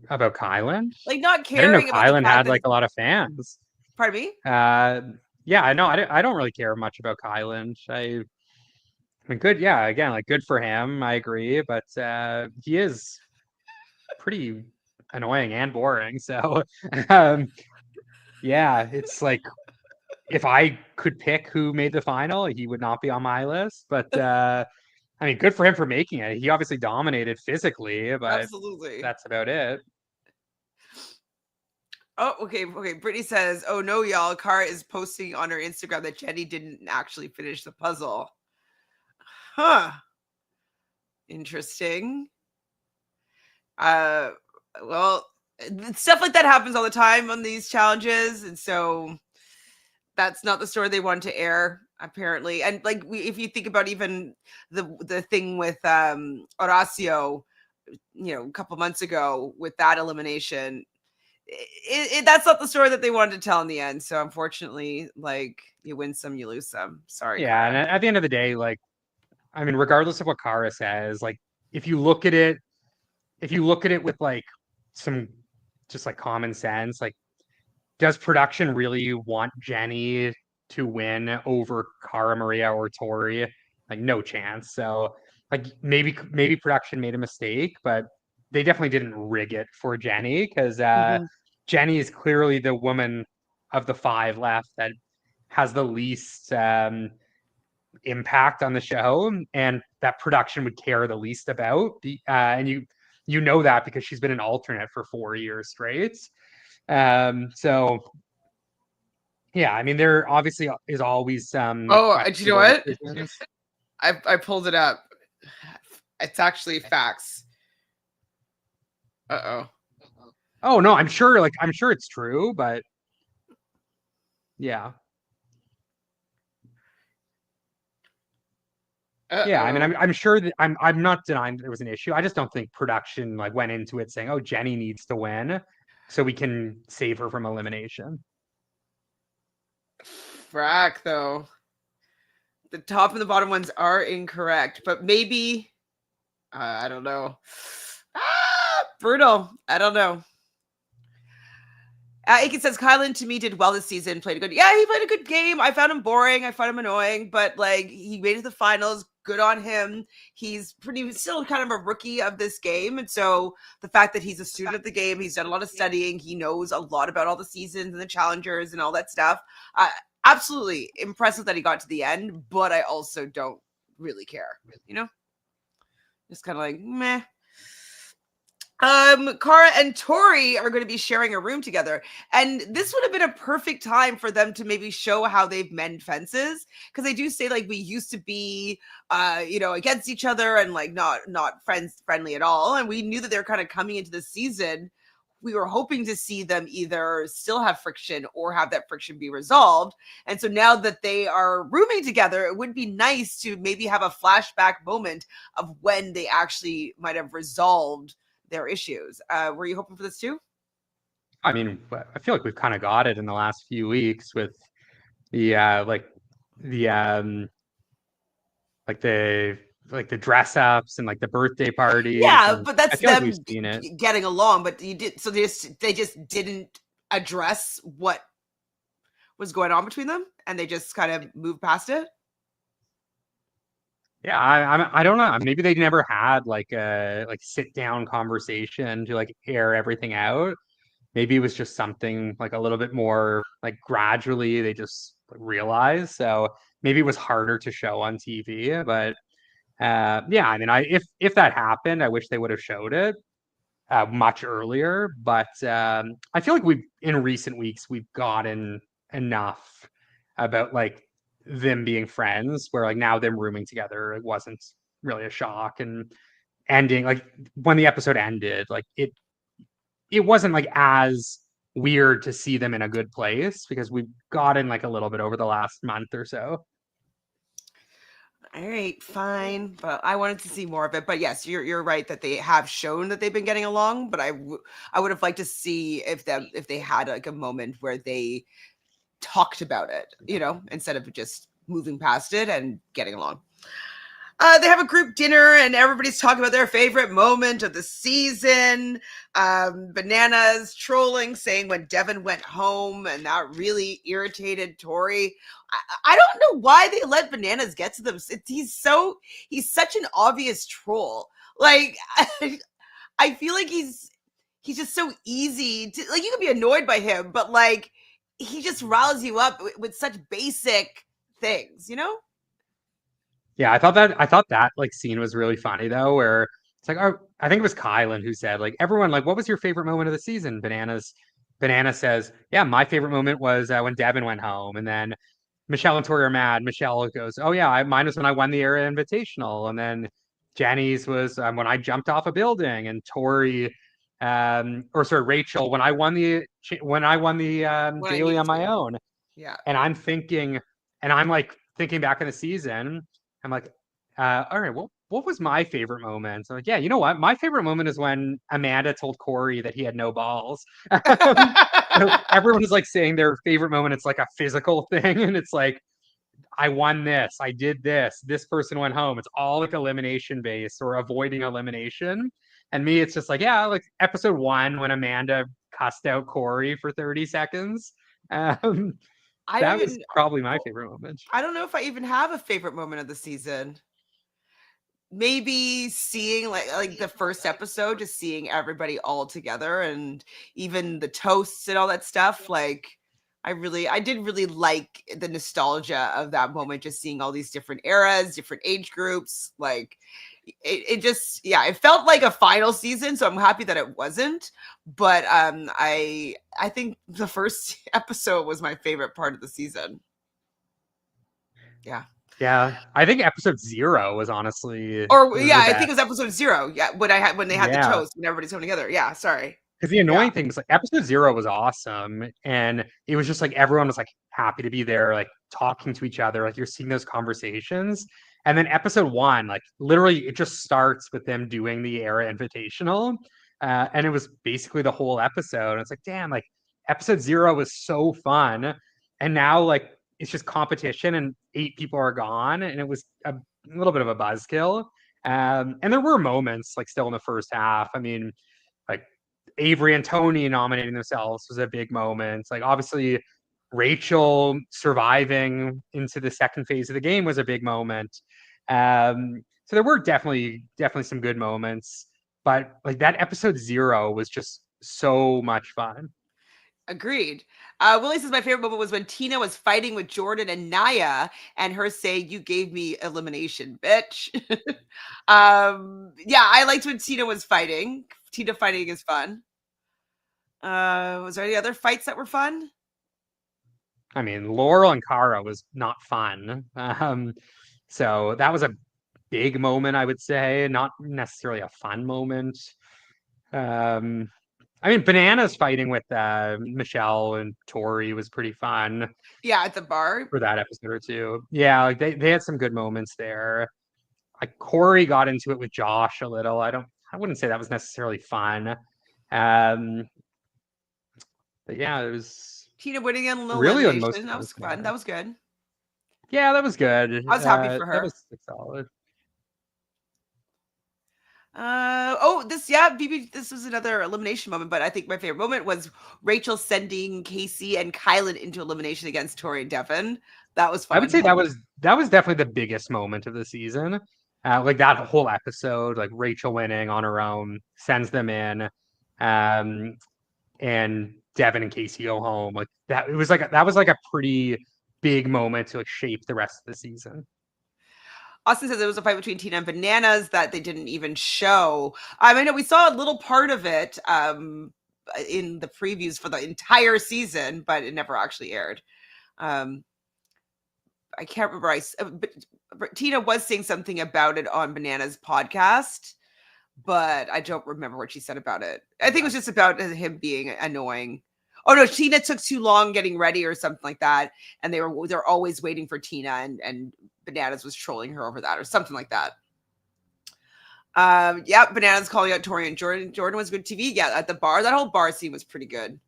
About Kylan? Like not I didn't know caring about the Kylan fact had that like a lot of fans. pardon me? Uh, yeah, I know. I don't really care much about Kylan. I mean, good. Yeah, again, like good for him. I agree, but he is pretty annoying and boring. So, um, yeah, it's like if I could pick who made the final, he would not be on my list. But I mean, good for him for making it. He obviously dominated physically, but Absolutely. that's about it. Oh, okay. Okay. Brittany says, oh no, y'all. Cara is posting on her Instagram that Jenny didn't actually finish the puzzle. Huh. Interesting. Uh well, stuff like that happens all the time on these challenges. And so that's not the story they wanted to air apparently. And like if you think about even the thing with Horacio, a couple months ago with that elimination, that's not the story that they wanted to tell in the end. So unfortunately, like you win some, you lose some. Sorry, Yeah, and Cara. at the end of the day, like I mean, regardless of what Kara says, like if you look at it, if you look at it with like some just like common sense, like does production really want Jenny to win over Cara Maria or Tori? Like no chance. So like maybe production made a mistake, but they definitely didn't rig it for Jenny because Mhm. Jenny is clearly the woman of the five left that has the least impact on the show and that production would care the least about. And you know that because she's been an alternate for 4 years straight. So yeah, I mean there obviously is always some Oh, do you know questionable what? decisions. I pulled it up. It's actually facts. Uh oh. Oh no, I'm sure it's true, but yeah. Yeah, I mean, Uh-oh. I'm sure that I'm not denying that there was an issue. I just don't think production like went into it saying, "Oh, Jenny needs to win, so we can save her from elimination." Frack, though. The top and the bottom ones are incorrect, but maybe I don't know. Brutal. I don't know. Aiken says Kylan to me did well this season. Played a good. Yeah, he played a good game. I found him boring. I found him annoying, but like he made it to the finals. Good on him. He's still kind of a rookie of this game, and so the fact that he's a student of the game, he's done a lot of studying. He knows a lot about all the seasons and the challengers and all that stuff. Absolutely impressive that he got to the end, but I also don't really care. You know, just kind of like meh. Cara and Tori are going to be sharing a room together, and this would have been a perfect time for them to maybe show how they've mended fences, because they do say like we used to be against each other and like not friendly at all, and we knew that they're kind of coming into the season. We were hoping to see them either still have friction or have that friction be resolved. And so now that they are rooming together, it would be nice to maybe have a flashback moment of when they actually might have resolved their issues. Were you hoping for this too? I mean, I feel like we've kind of got it in the last few weeks with the the like the the dress ups and like the birthday parties, Yeah, and but I that's feel like we've them seen it. getting along. But you did so they just didn't address what was going on between them, and they just kind of moved past it. Yeah, I don't know. Maybe they never had like a sit down conversation to like air everything out. Maybe it was just something like a little bit more like gradually they just realized. So maybe it was harder to show on TV. But yeah, I mean, I if that happened, I wish they would have showed it much earlier. But I feel like we've in recent weeks we've gotten enough about like them being friends, where like now them rooming together it wasn't really a shock, and ending like when the episode ended, like it wasn't like as weird to see them in a good place because we've gotten like a little bit over the last month or so. All right, fine, but I wanted to see more of it. But yes, you're right that they have shown that they've been getting along. But I would have liked to see if they had like a moment where they talked about it, instead of just moving past it and getting along. They have a group dinner and everybody's talking about their favorite moment of the season. Bananas trolling, saying when Devin went home, and that really irritated Tori. I don't know why they let Bananas get to them. He's such an obvious troll. Like I feel like he's just so easy to like. You can be annoyed by him, but like he just riles you up with such basic things. Yeah, I thought that like scene was really funny though, where it's like, oh, I think it was Kylan who said like everyone like, what was your favorite moment of the season? Banana says, yeah, my favorite moment was when Devin went home, and then Michelle and Tori are mad. Michelle goes, oh yeah, mine was when I won the Area Invitational, and then Jenny's was when I jumped off a building, and Tori, or sorry, Rachel when I won the When I daily needed on my to. own. Yeah. And I'm thinking, and I'm like thinking back in the season, I'm like, all right, what was my favorite moment? So like, yeah, you know what? My favorite moment is when Amanda told Corey that he had no balls. So everyone's like saying their favorite moment. It's like a physical thing, and it's like, I won this, I did this, this person went home. It's all like elimination based or avoiding elimination. And me, it's just like, yeah, like episode 1 when Amanda cussed out Corey for 30 seconds. Um, I don't that was even probably my favorite moment. I don't know if I even have a favorite moment of the season. Maybe seeing like the first episode, just seeing everybody all together and even the toasts and all that stuff. Like I did really like the nostalgia of that moment, just seeing all these different eras, different age groups. Like it just, yeah, it felt like a final season, so I'm happy that it wasn't. But I think the first episode was my favorite part of the season. Yeah. Yeah, I think episode 0 was honestly Or yeah, the I think it best. was episode 0. Yeah, when they had the Yeah, toast when everybody's coming together. Yeah, sorry. because the Yeah. annoying thing was like episode 0 was awesome, and it was just like everyone was like happy to be there, like talking to each other, like you're seeing those conversations. And then episode 1, like literally, it just starts with them doing the Era Invitational, and it was basically the whole episode. And it's like, damn, like episode 0 was so fun, and now like it's just competition, and 8 people are gone, and it was a little bit of a buzzkill. And there were moments like still in the first half. I mean, like Avery and Tony nominating themselves was a big moment. Like obviously Rachel surviving into the second phase of the game was a big moment. So there were definitely some good moments, but like that episode 0 was just so much fun. Agreed. Willie says my favorite moment was when Tina was fighting with Jordan and Naya, and her saying, "You gave me elimination, bitch." Yeah, I liked when Tina was fighting. Tina fighting is fun. Was there any other fights that were fun? I mean, Laurel and Cara was not fun. So that was a big moment, I would say, not necessarily a fun moment. Um, I mean, Bananas fighting with Michelle and Tori was pretty fun Yeah, at the bar. for that episode or two. Yeah, like they had some good moments there. Like Corey got into it with Josh a little. I wouldn't say that was necessarily fun. Um, but yeah, it was Tina winning an really on most elimination. of That them. was fun. That was good. Yeah, that was good. I was happy for That her. was solid. This yeah, maybe this was another elimination moment, but I think my favorite moment was Rachel sending Casey and Kylan into elimination against Tori and Devin. That was I would say fun. that was definitely the biggest moment of the season. Like that whole episode, like Rachel winning on her own, sends them in, and Devin and Casey go home. Like that, it was like that was like a pretty big moment to like shape the rest of the season. Austin says there was a fight between Tina and Bananas that they didn't even show. I know we saw a little part of it in the previews for the entire season, but it never actually aired. Um, I can't remember. But Tina was saying something about it on Bananas podcast, but I don't remember what she said about it. I think it was just about him being annoying. Oh no, Tina took too long getting ready or something like that, and they're always waiting for Tina, and Bananas was trolling her over that or something like that. Yeah, Bananas calling out Tori and Jordan. Jordan was good TV. Yeah, at the bar, that whole bar scene was pretty good.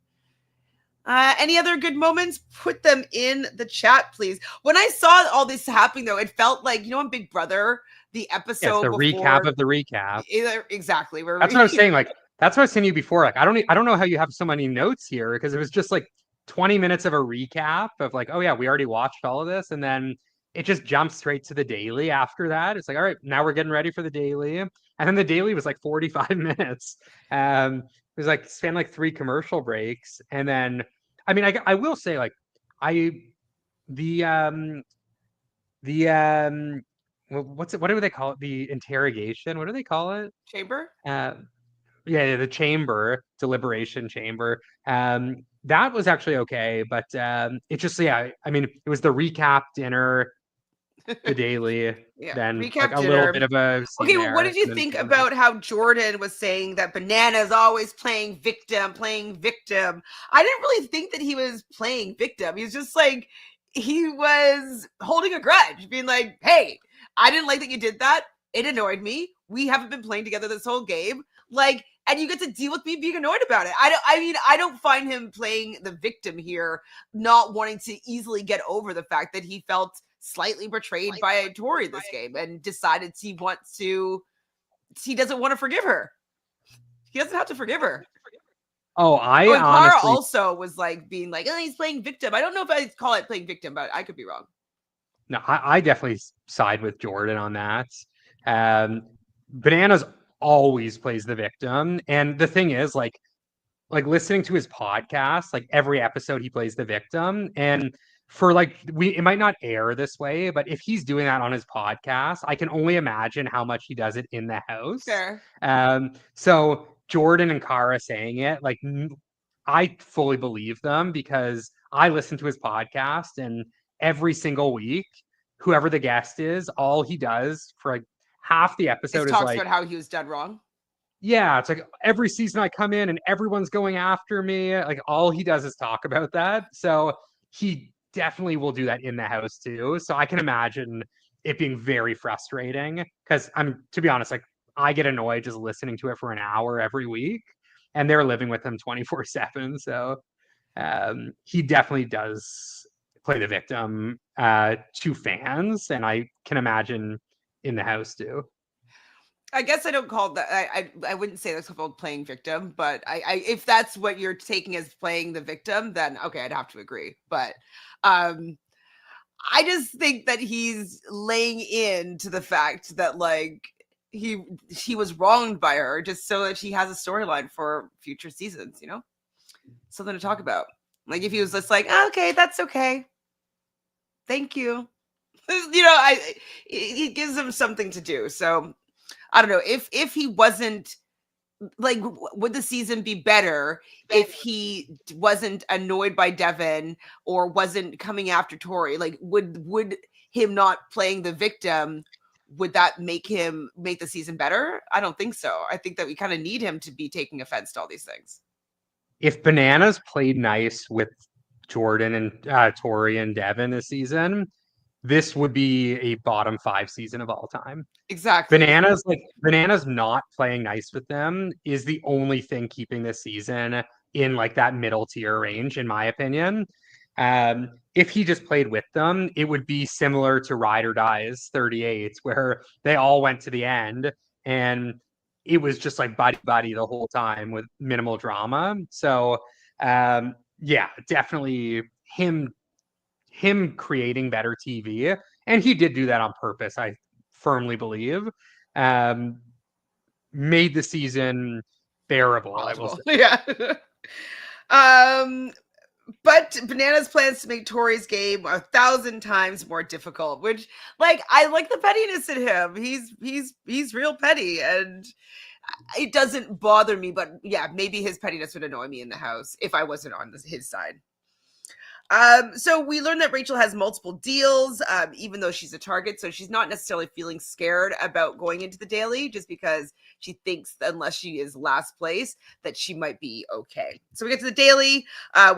Any other good moments? Put them in the chat, please. When I saw all this happening, though, it felt like, on Big Brother, the Yeah, it's episode the before. recap of the recap. Exactly. That's what I was saying. Like that's what I was saying to you before. Like I don't know how you have so many notes here because it was just like 20 minutes of a recap of like, oh yeah, we already watched all of this, and then it just jumps straight to the daily after that. It's like, all right, now we're getting ready for the daily, and then the daily was like 45 minutes. It was like spanned like 3 commercial breaks, and then I mean, I will say like I the the what do they call it? The interrogation. What do they call it? Chamber. Uh, yeah, the chamber, deliberation chamber. That was actually okay, but it just yeah, I mean, it was the recap dinner, the daily, Yeah, then like recap a little bit dinner. of a scene Okay, well, what did there, you and then think chamber. about how Jordan was saying that Banana's always playing victim, playing victim? I didn't really think that he was playing victim. He was just like, he was holding a grudge, being like, hey, I didn't like that you did that. It annoyed me. We haven't been playing together this whole game. Like, and you get to deal with me being annoyed about it. I don't find him playing the victim here, not wanting to easily get over the fact that he felt slightly betrayed by Tori this game and decided he doesn't want to forgive her. He doesn't have to forgive her. Oh, I Oh, and Cara honestly also was like being like, oh, he's playing victim. I don't know if I call it playing victim, but I could be wrong. no, I definitely side with Jordan on that. Um, Bananas always plays the victim, and the thing is, like listening to his podcast, like every episode he plays the victim. And for like it might not air this way, but if he's doing that on his podcast, I can only imagine how much he does it in the house. Fair. So Jordan and Cara saying it, like I fully believe them because I listen to his podcast and every single week, whoever the guest is, all he does for like half the It episode is talks like about how he was done wrong. yeah, it's like every season I come in and everyone's going after me. Like all he does is talk about that. So he definitely will do that in the house too. So I can imagine it being very frustrating because to be honest, like I get annoyed just listening to it for an hour every week, and they're living with him 24/7. So he definitely does play the victim to fans, and I can imagine in the house too. I guess I don't call that. I wouldn't say that's called playing victim, but if that's what you're taking as playing the victim, then okay, I'd have to agree. But um, I just think that he's laying into the fact that like he was wronged by her just so that she has a storyline for future seasons. You know, something to talk about. Like if he was just like, oh, okay, that's okay, thank you. You know, it gives him something to do. So I don't know if he wasn't like, would the season be better if he wasn't annoyed by Devin or wasn't coming after Tori? Like, would him not playing the victim, would that make the season better? I don't think so. I think that we kind of need him to be taking offense to all these things. If Bananas played nice with Jordan and Tori and Devin this season, this would be a bottom 5 season of all time. Exactly. Bananas not playing nice with them is the only thing keeping this season in like that middle tier range, in my opinion. If he just played with them, it would be similar to Ride or Die's 38, where they all went to the end and it was just like buddy the whole time with minimal drama. So yeah, definitely him creating better TV, and he did do that on purpose, I firmly believe. Um, Made the season bearable, I will say. Yeah. um But Bananas plans to make Tori's game 1,000 times more difficult, which, like, I like the pettiness in him. He's real petty, and it doesn't bother me. But yeah, maybe his pettiness would annoy me in the house if I wasn't on his side. So we learned that Rachel has multiple deals, even though she's a target. So she's not necessarily feeling scared about going into the daily just because she thinks that unless she is last place, that she might be okay. So we get to the daily.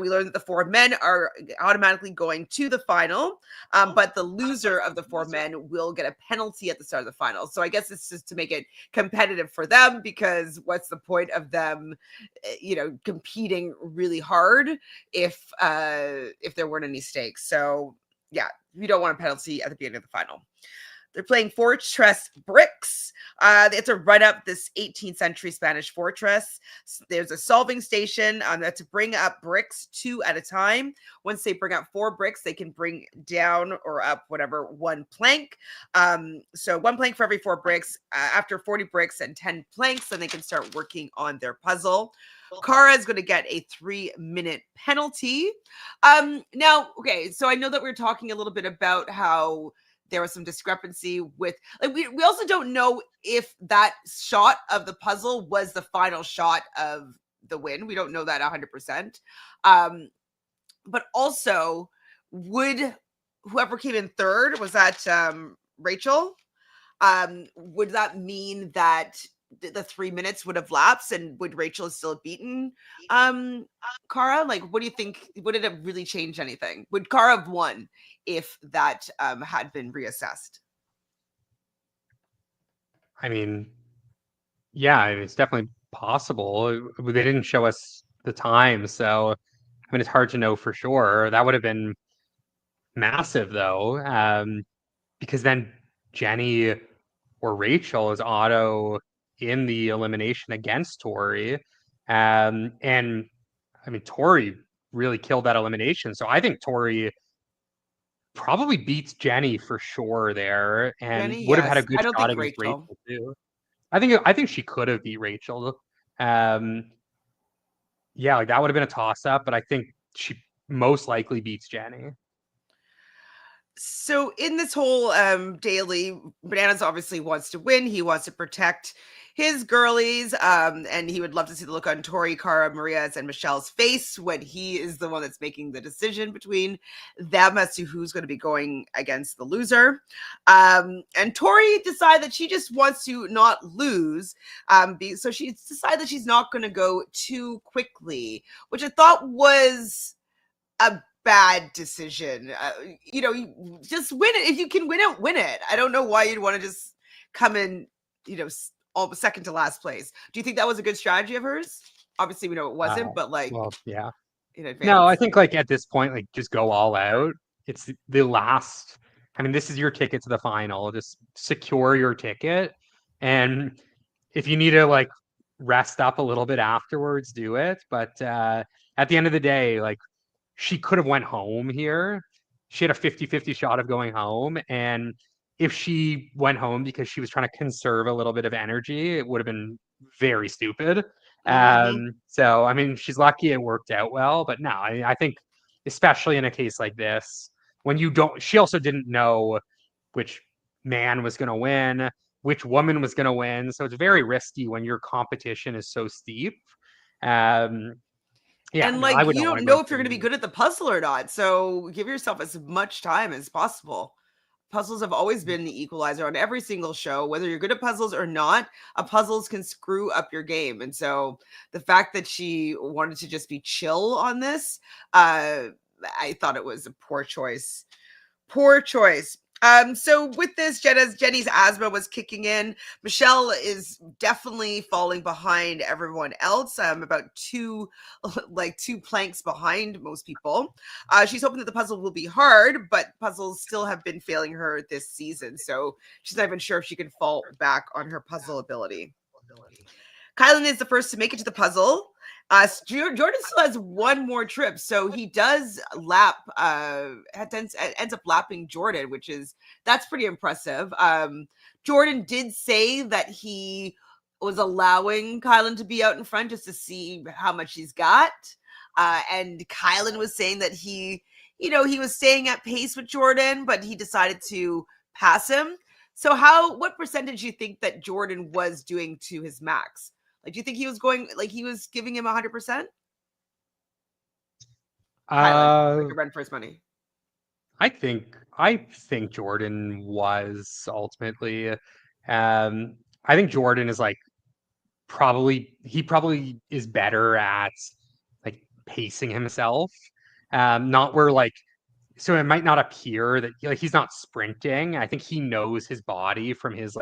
We learn that the 4 men are automatically going to the final, but the loser of the 4 men will get a penalty at the start of the final. So I guess it's just to make it competitive for them, because what's the point of them, competing really hard if there weren't any stakes. So yeah, we don't want a penalty at the beginning of the final. They're playing Fortress Bricks. They have to run up this 18th century Spanish fortress. There's a solving station that to bring up bricks 2 at a time. Once they bring up 4 bricks, they can bring down or up whatever 1 plank. So 1 plank for every 4 bricks. After 40 bricks and 10 planks, then they can start working on their puzzle. Cara is going to get a 3-minute penalty. Now, okay, so I know that we're talking a little bit about how there was some discrepancy with, like, we also don't know if that shot of the puzzle was the final shot of the win. We don't know that 100%. But also, would whoever came in third, was that Rachel? Would that mean that the 3 minutes would have lapsed, and would Rachel still have beaten Cara? Like, what do you think? Would it have really changed anything? Would Cara have won if that had been reassessed? I mean, yeah, it's definitely possible. They didn't show us the time, so I mean, it's hard to know for sure. That would have been massive, though, because then Jenny or Rachel is auto in the elimination against Tori. And I mean, Tori really killed that elimination. So I think Tori probably beats Jenny for sure there, and Jenny, would have had a yes. good I don't shot think against Rachel. Rachel too. I think she could have beat Rachel. Yeah, like that would have been a toss up, but I think she most likely beats Jenny. So in this whole daily, Bananas obviously wants to win. He wants to protect his girlies, and he would love to see the look on Tori, Cara, Maria's, and Michelle's face when he is the one that's making the decision between them as to who's going to be going against the loser. And Tori decided that she just wants to not lose, so she decided that she's not going to go too quickly, which I thought was a bad decision. You just win it. If you can win it, win it. I don't know why you'd want to just come in, all second to last place. Do you think that was a good strategy of hers? Obviously, we know it wasn't, but like, well, yeah. in advance. No, I think like at this point, like just go all out. It's the last. I mean, this is your ticket to the final. Just secure your ticket, and if you need to like rest up a little bit afterwards, do it. But at the end of the day, like she could have went home here. She had a 50-50 shot of going home, and if she went home because she was trying to conserve a little bit of energy, it would have been very stupid. So I mean, she's lucky it worked out well, but no, I think especially in a case like this, when you don't, she also didn't know which man was going to win, which woman was going to win. So it's very risky when your competition is so steep. Yeah, And no, I like, would you not want don't to go know if you're going to be good at the puzzle or not. So give yourself as much time as possible. Puzzles have always been the equalizer on every single show. Whether you're good at puzzles or not, a puzzles can screw up your game. And so the fact that she wanted to just be chill on this, I thought it was a poor choice. Poor choice. So with this, Jenny's asthma was kicking in. Michelle is definitely falling behind everyone else. About two planks behind most people. She's hoping that the puzzle will be hard, but puzzles still have been failing her this season. So she's not even sure if she can fall back on her puzzle ability. Kylan is the first to make it to the puzzle. Jordan still has one more trip, so he does lap. Ends up lapping Jordan, that's pretty impressive. Jordan did say that he was allowing Kylan to be out in front just to see how much he's got, and Kylan was saying that he was staying at pace with Jordan, but he decided to pass him. So, what percentage do you think that Jordan was doing to his max? Like, do you think he was he was giving him 100%? Kylan, like a run for his money. I think Jordan was ultimately. I think Jordan is like probably is better at like pacing himself. Not where like so it might not appear that like he's not sprinting. I think he knows his body from his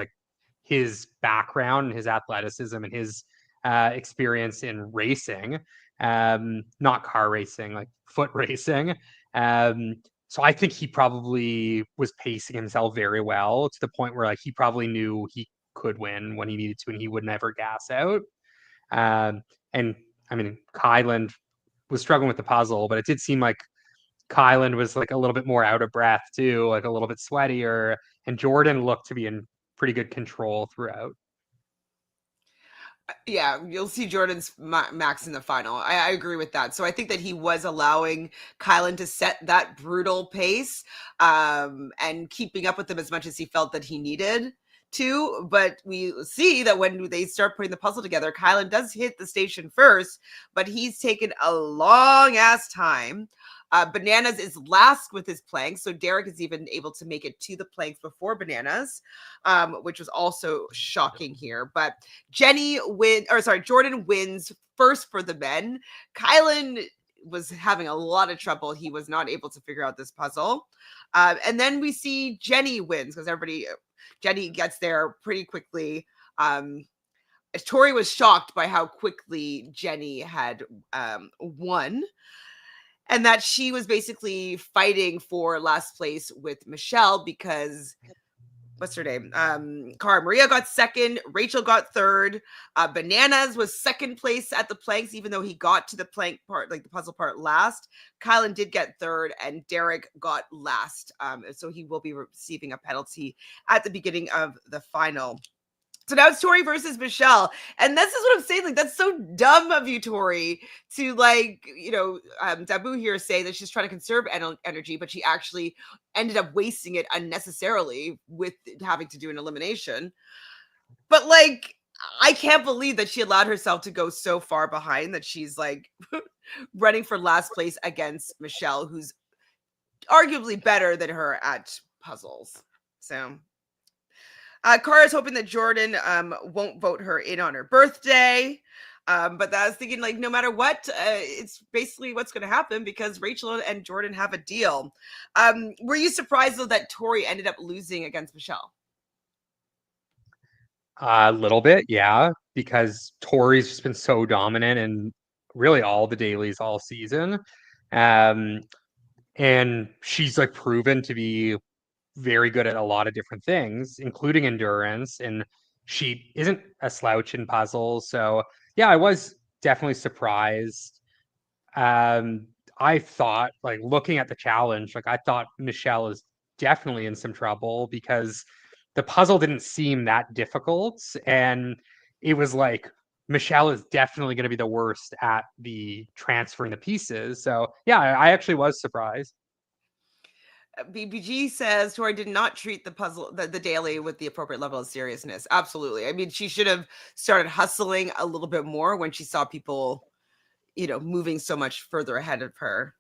background and his athleticism and his experience in racing, not car racing, like foot racing. So I think he probably was pacing himself very well to the point where like he probably knew he could win when he needed to and he would never gas out. And I mean, Kylan was struggling with the puzzle, but it did seem like Kylan was like a little bit more out of breath too, like a little bit sweatier, and Jordan looked to be in pretty good control throughout. Yeah, you'll see Jordan's max in the final. I agree with that. So I think that he was allowing Kylan to set that brutal pace, and keeping up with him as much as he felt that he needed to. But we see that when they start putting the puzzle together, Kylan does hit the station first, but he's taken a long ass time. Bananas is last with his planks, so Derek is even able to make it to the planks before Bananas, which was also shocking here. But Jordan wins first for the men. Kylan was having a lot of trouble. He was not able to figure out this puzzle. And then we see Jenny wins because Jenny gets there pretty quickly. Tori was shocked by how quickly Jenny had won. And that she was basically fighting for last place with Michelle because what's her name? Cara Maria got second, Rachel got third, Bananas was second place at the planks, even though he got to the plank part, like the puzzle part last. Kylan did get third, and Derek got last. So he will be receiving a penalty at the beginning of the final. So now it's Tori versus Michelle. And this is what I'm saying. Like, that's so dumb of you, Tori, to Dabu here say that she's trying to conserve energy, but she actually ended up wasting it unnecessarily with having to do an elimination. But like, I can't believe that she allowed herself to go so far behind that she's like running for last place against Michelle, who's arguably better than her at puzzles. So Cara's hoping that Jordan won't vote her in on her birthday. But I was thinking, like, no matter what, it's basically what's going to happen because Rachel and Jordan have a deal. Were you surprised though that Tori ended up losing against Michelle? A little bit, yeah, because Tori's just been so dominant in really all the dailies all season. Um, and she's like proven to be very good at a lot of different things, including endurance. And she isn't a slouch in puzzles. So, yeah, I was definitely surprised. Um, I thought, like, looking at the challenge, like, I thought Michelle is definitely in some trouble because the puzzle didn't seem that difficult. And it was like, Michelle is definitely going to be the worst at the transferring the pieces. So, yeah, I actually was surprised. BBG says Tori did not treat the puzzle, the daily, with the appropriate level of seriousness. Absolutely. I mean, she should have started hustling a little bit more when she saw people, moving so much further ahead of her.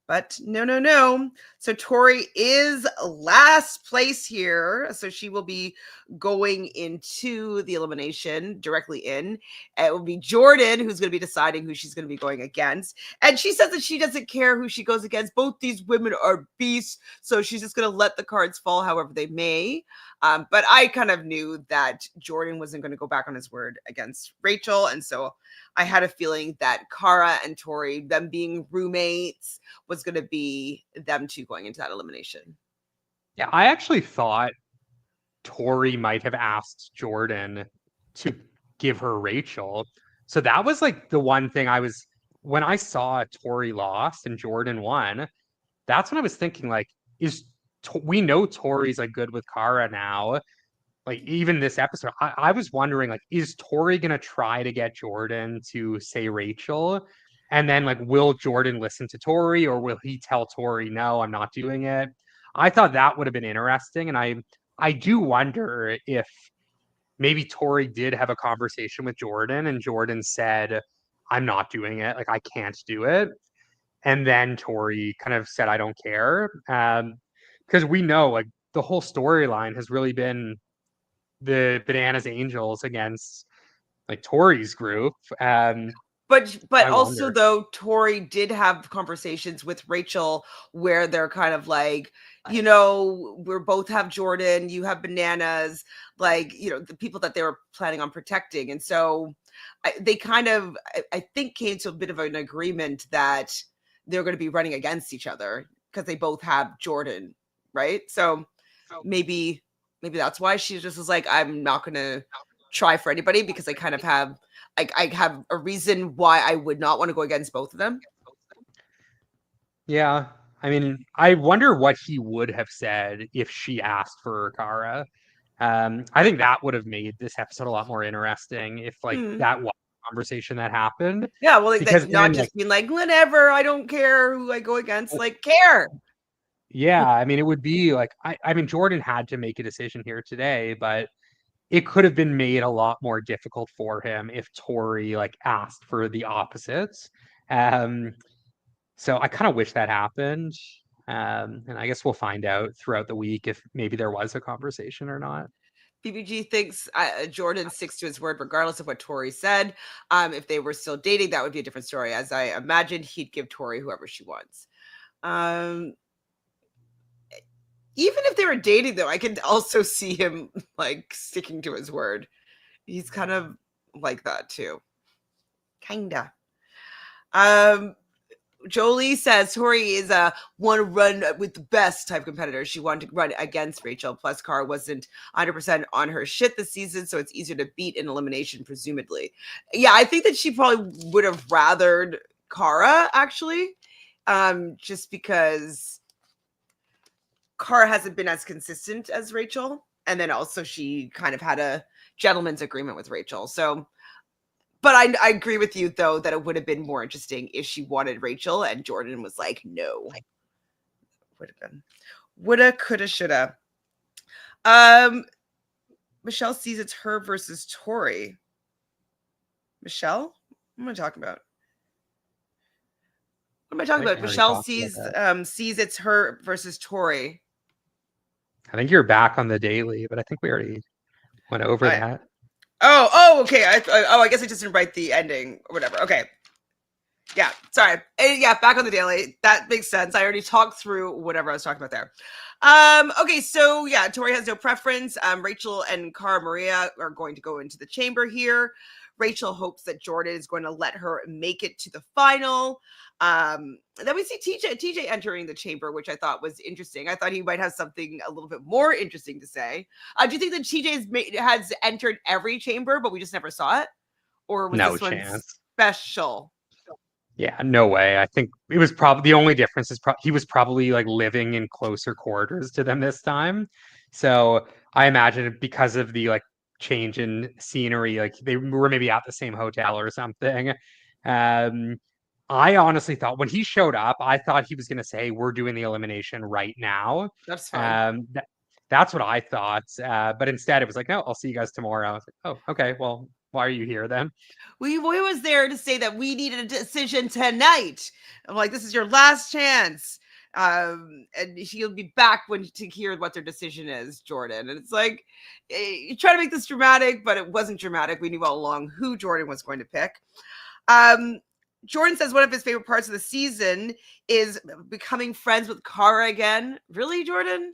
But no, no, no. So Tori is last place here. So she will be going into the elimination directly in. It will be Jordan who's going to be deciding who she's going to be going against. And she says that she doesn't care who she goes against. Both these women are beasts. So she's just going to let the cards fall however they may. But I kind of knew that Jordan wasn't going to go back on his word against Rachel. And so I had a feeling that Cara and Tori, them being roommates, was going to be them two going into that elimination. Yeah, I actually thought Tori might have asked Jordan to give her Rachel. So that was like the one thing I was, when I saw Tori lost and Jordan won, that's when I was thinking, like, we know Tori's like good with Cara now. Like, even this episode, I was wondering, like, is Tori gonna try to get Jordan to say Rachel? And then, like, will Jordan listen to Tori, or will he tell Tori, no, I'm not doing it? I thought that would have been interesting. And I do wonder if maybe Tori did have a conversation with Jordan and Jordan said, I'm not doing it. Like, I can't do it. And then Tori kind of said, I don't care. Because we know, like, the whole storyline has really been the Bananas Angels against like Tori's group. But I also wonder. though, Tori did have conversations with Rachel where they're kind of like, we're both have Jordan, you have Bananas, like, the people that they were planning on protecting. And so they kind of, I think, came to a bit of an agreement that they're going to be running against each other because they both have Jordan, right? So maybe that's why she just was like, I'm not going to try for anybody because I kind of have, I have a reason why I would not want to go against both of them. Yeah. I mean, I wonder what he would have said if she asked for Cara. I think that would have made this episode a lot more interesting if like Hmm. that was a conversation that happened. Yeah, well, like Because that, then not like just being like, whatever, I don't care who I go against, like, care. yeah, I mean it would be like I mean Jordan had to make a decision here today, but it could have been made a lot more difficult for him if Tori like asked for the opposites. Um, So I kind of wish that happened. And I guess we'll find out throughout the week if maybe there was a conversation or not. PPG thinks Jordan sticks to his word regardless of what Tori said. If they were still dating, that would be a different story. As I imagined, he'd give Tori whoever she wants. Um, Even if they were dating, though, I could also see him like sticking to his word. He's kind of like that too. Kinda. Um, Jolie says Tori is a want to run with the best type competitor. She wanted to run against Rachel. Plus, Cara wasn't 100% on her shit this season, so it's easier to beat in elimination, presumably. Yeah, I think that she probably would have rathered Cara, actually, just because Cara hasn't been as consistent as Rachel. And then also she kind of had a gentleman's agreement with Rachel. So, but I agree with you though that it would have been more interesting if she wanted Rachel and Jordan was like, no. Would have been. Woulda, coulda, shoulda. Um, Michelle sees it's her versus Tori. Michelle? What am I talking about? What am I I talking think about? we already Michelle talked about sees that. sees it's her versus Tori. I think you're back on the daily, but I think we already went over I that. Okay. I guess I just didn't write the ending or whatever. Okay. Yeah, sorry. Yeah, back on the daily. That makes sense. I already talked through whatever I was talking about there. Okay, so yeah, Tori has no preference. Rachel and Cara Maria are going to go into the chamber here. Rachel hopes that Jordan is going to let her make it to the final. Then we see TJ entering the chamber, which I thought was interesting. I thought he might have something a little bit more interesting to say. Do you think that TJ has entered every chamber, but we just never saw it? Or was No this one chance. special? Yeah, no way. I think it was probably the only difference is he was probably like living in closer quarters to them this time. So I imagine because of the like change in scenery, like they were maybe at the same hotel or something. Um, I honestly thought when he showed up, I thought he was going to say, "We're doing the elimination right now." That's fun. Um, that, that's what I thought. But instead, it was like, "No, I'll see you guys tomorrow." I was like, "Oh, okay. Well, why are you here then?" We was there to say that we needed a decision tonight. I'm like, this is your last chance. And she'll be back when to hear what their decision is, Jordan. And it's like, you try to make this dramatic, but it wasn't dramatic. We knew all along who Jordan was going to pick. Jordan says one of his favorite parts of the season is becoming friends with Cara again. Really, Jordan?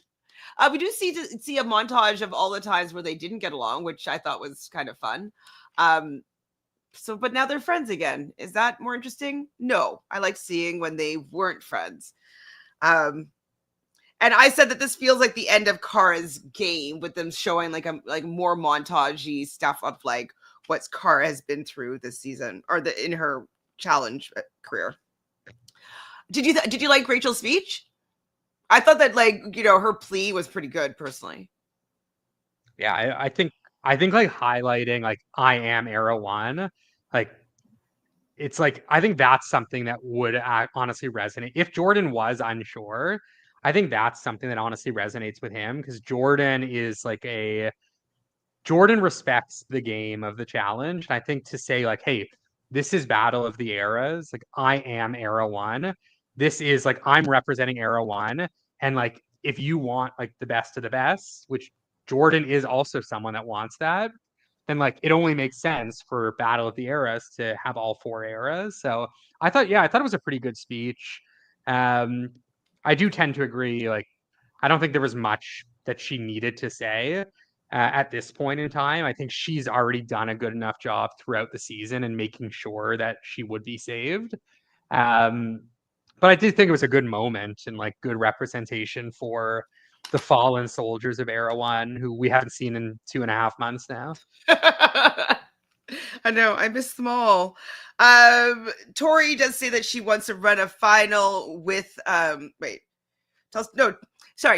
We do see a montage of all the times where they didn't get along, which I thought was kind of fun. But now they're friends again. Is that more interesting? No, I like seeing when they weren't friends. And I said that this feels like the end of Cara's game with them showing like more montagey stuff of like what Cara has been through this season or in her challenge career. Did you like Rachel's speech? I thought that her plea was pretty good personally. Yeah, I think like highlighting like I am era one, like it's like I think that's something that would honestly resonate. If Jordan was unsure, I think that's something that honestly resonates with him because Jordan is like a Jordan respects the game of the challenge. And I think to say, like, hey, this is Battle of the Eras, like, I am Era One. This is like, I'm representing Era One. And like, if you want like the best of the best, which Jordan is also someone that wants that, then like, it only makes sense for Battle of the Eras to have all four eras. So I thought it was a pretty good speech. Um, I do tend to agree. Like, I don't think there was much that she needed to say at this point in time. I think she's already done a good enough job throughout the season and making sure that she would be saved. Um, but I did think it was a good moment and like good representation for the fallen soldiers of Era One, who we haven't seen in 2.5 months now. I know, I miss them all. Tori does say that she wants to run a final with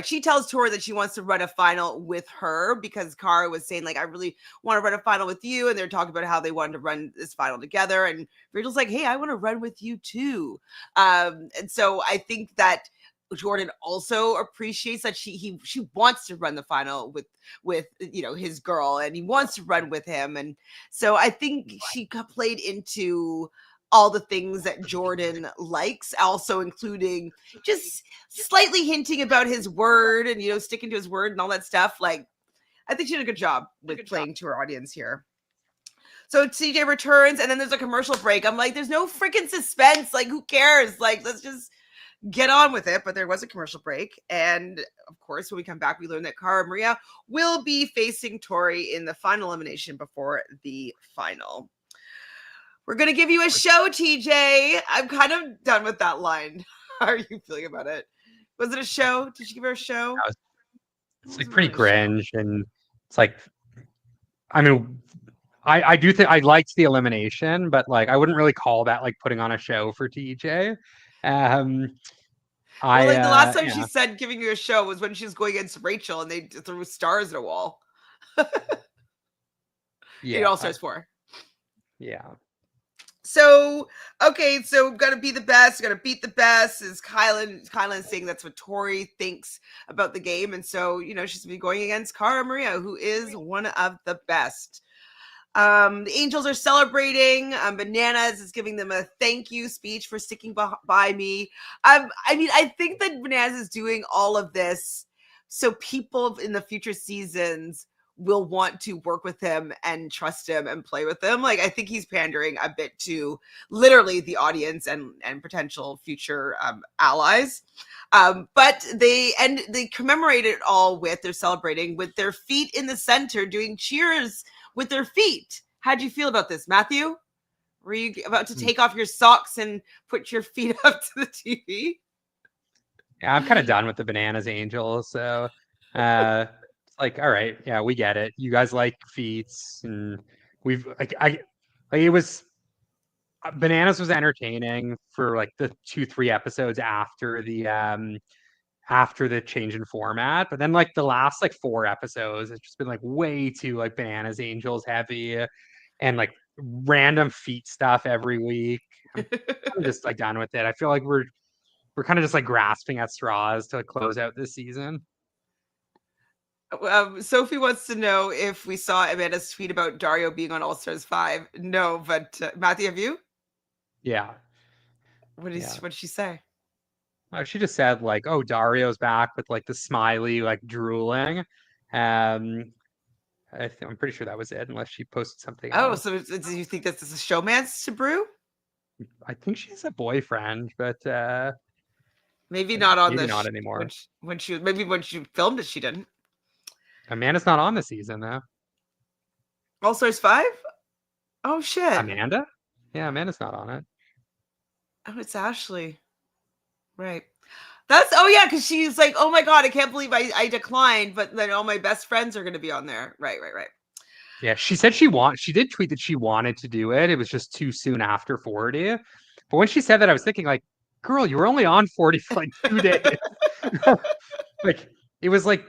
she tells Tori that she wants to run a final with her because Cara was saying like I really want to run a final with you, and they're talking about how they wanted to run this final together, and Rachel's like, hey, I want to run with you too. And so I think that Jordan also appreciates that she wants to run the final with his girl, and he wants to run with him, and so I think she played into all the things that Jordan likes, also including just slightly hinting about his word and sticking to his word and all that stuff. Like, I think she did a good job with playing to her audience here. So CJ returns, and then there's a commercial break. I'm like, there's no freaking suspense. Like, who cares? Like, let's just get on with it. But there was a commercial break, and of course, when we come back, we learn that Cara Maria will be facing Tori in the final elimination before the final. We're going to give you a show, TJ. I'm kind of done with that line. How are you feeling about it? Was it a show? Did you give her a show? It's like pretty cringe. And it's like, I mean, I do think I liked the elimination, but like, I wouldn't really call that like putting on a show for TJ. Um, Well, like the last time she yeah, said giving you a show was when she was going against Rachel and they threw stars at a wall. yeah, All Stars 4. yeah. So, okay, so gotta be the best, gotta beat the best is Kylan saying that's what Tori thinks about the game. And so, she's gonna be going against Cara Maria, who is one of the best. The Angels are celebrating. Bananas is giving them a thank you speech for sticking by me. I think that Bananas is doing all of this so people in the future seasons will want to work with him and trust him and play with him. Like, I think he's pandering a bit to literally the audience and potential future allies. But they commemorate it all with, they're celebrating with their feet in the center, doing cheers with their feet. How'd you feel about this, Matthew? Were you about to take off your socks and put your feet up to the TV? Yeah, I'm kind of done with the Bananas Angels. So it's like, all right, yeah, we get it. You guys like feats, and we've like it was Bananas was entertaining for like the 2-3 episodes after the change in format, but then like the last like 4 episodes, it's just been like way too like Bananas Angels heavy and like random feet stuff every week. I'm kind of just like done with it. I feel like we're kind of just like grasping at straws to like, close out this season. Sophie wants to know if we saw Amanda's tweet about Dario being on All Stars 5. No, but Matthew, have you? Yeah. What Yeah. did she say? She just said like, "Oh, Dario's back with like the smiley, like drooling." I'm pretty sure that was it, unless she posted something Oh, else. so do you think this is a showmance to Brew? I think she has a boyfriend, but Maybe not on maybe the not anymore. when she filmed it, she didn't. Amanda's not on the season though. All Stars 5? Oh shit. Amanda? Yeah, Amanda's not on it. Oh, it's Ashley. Right. That's yeah, because she's like, oh my god, I can't believe I declined, but then all my best friends are gonna be on there. Right. Yeah, she said she did tweet that she wanted to do it. It was just too soon after 40. But when she said that, I was thinking like, girl, you were only on 40 for like 2 days. Like it was like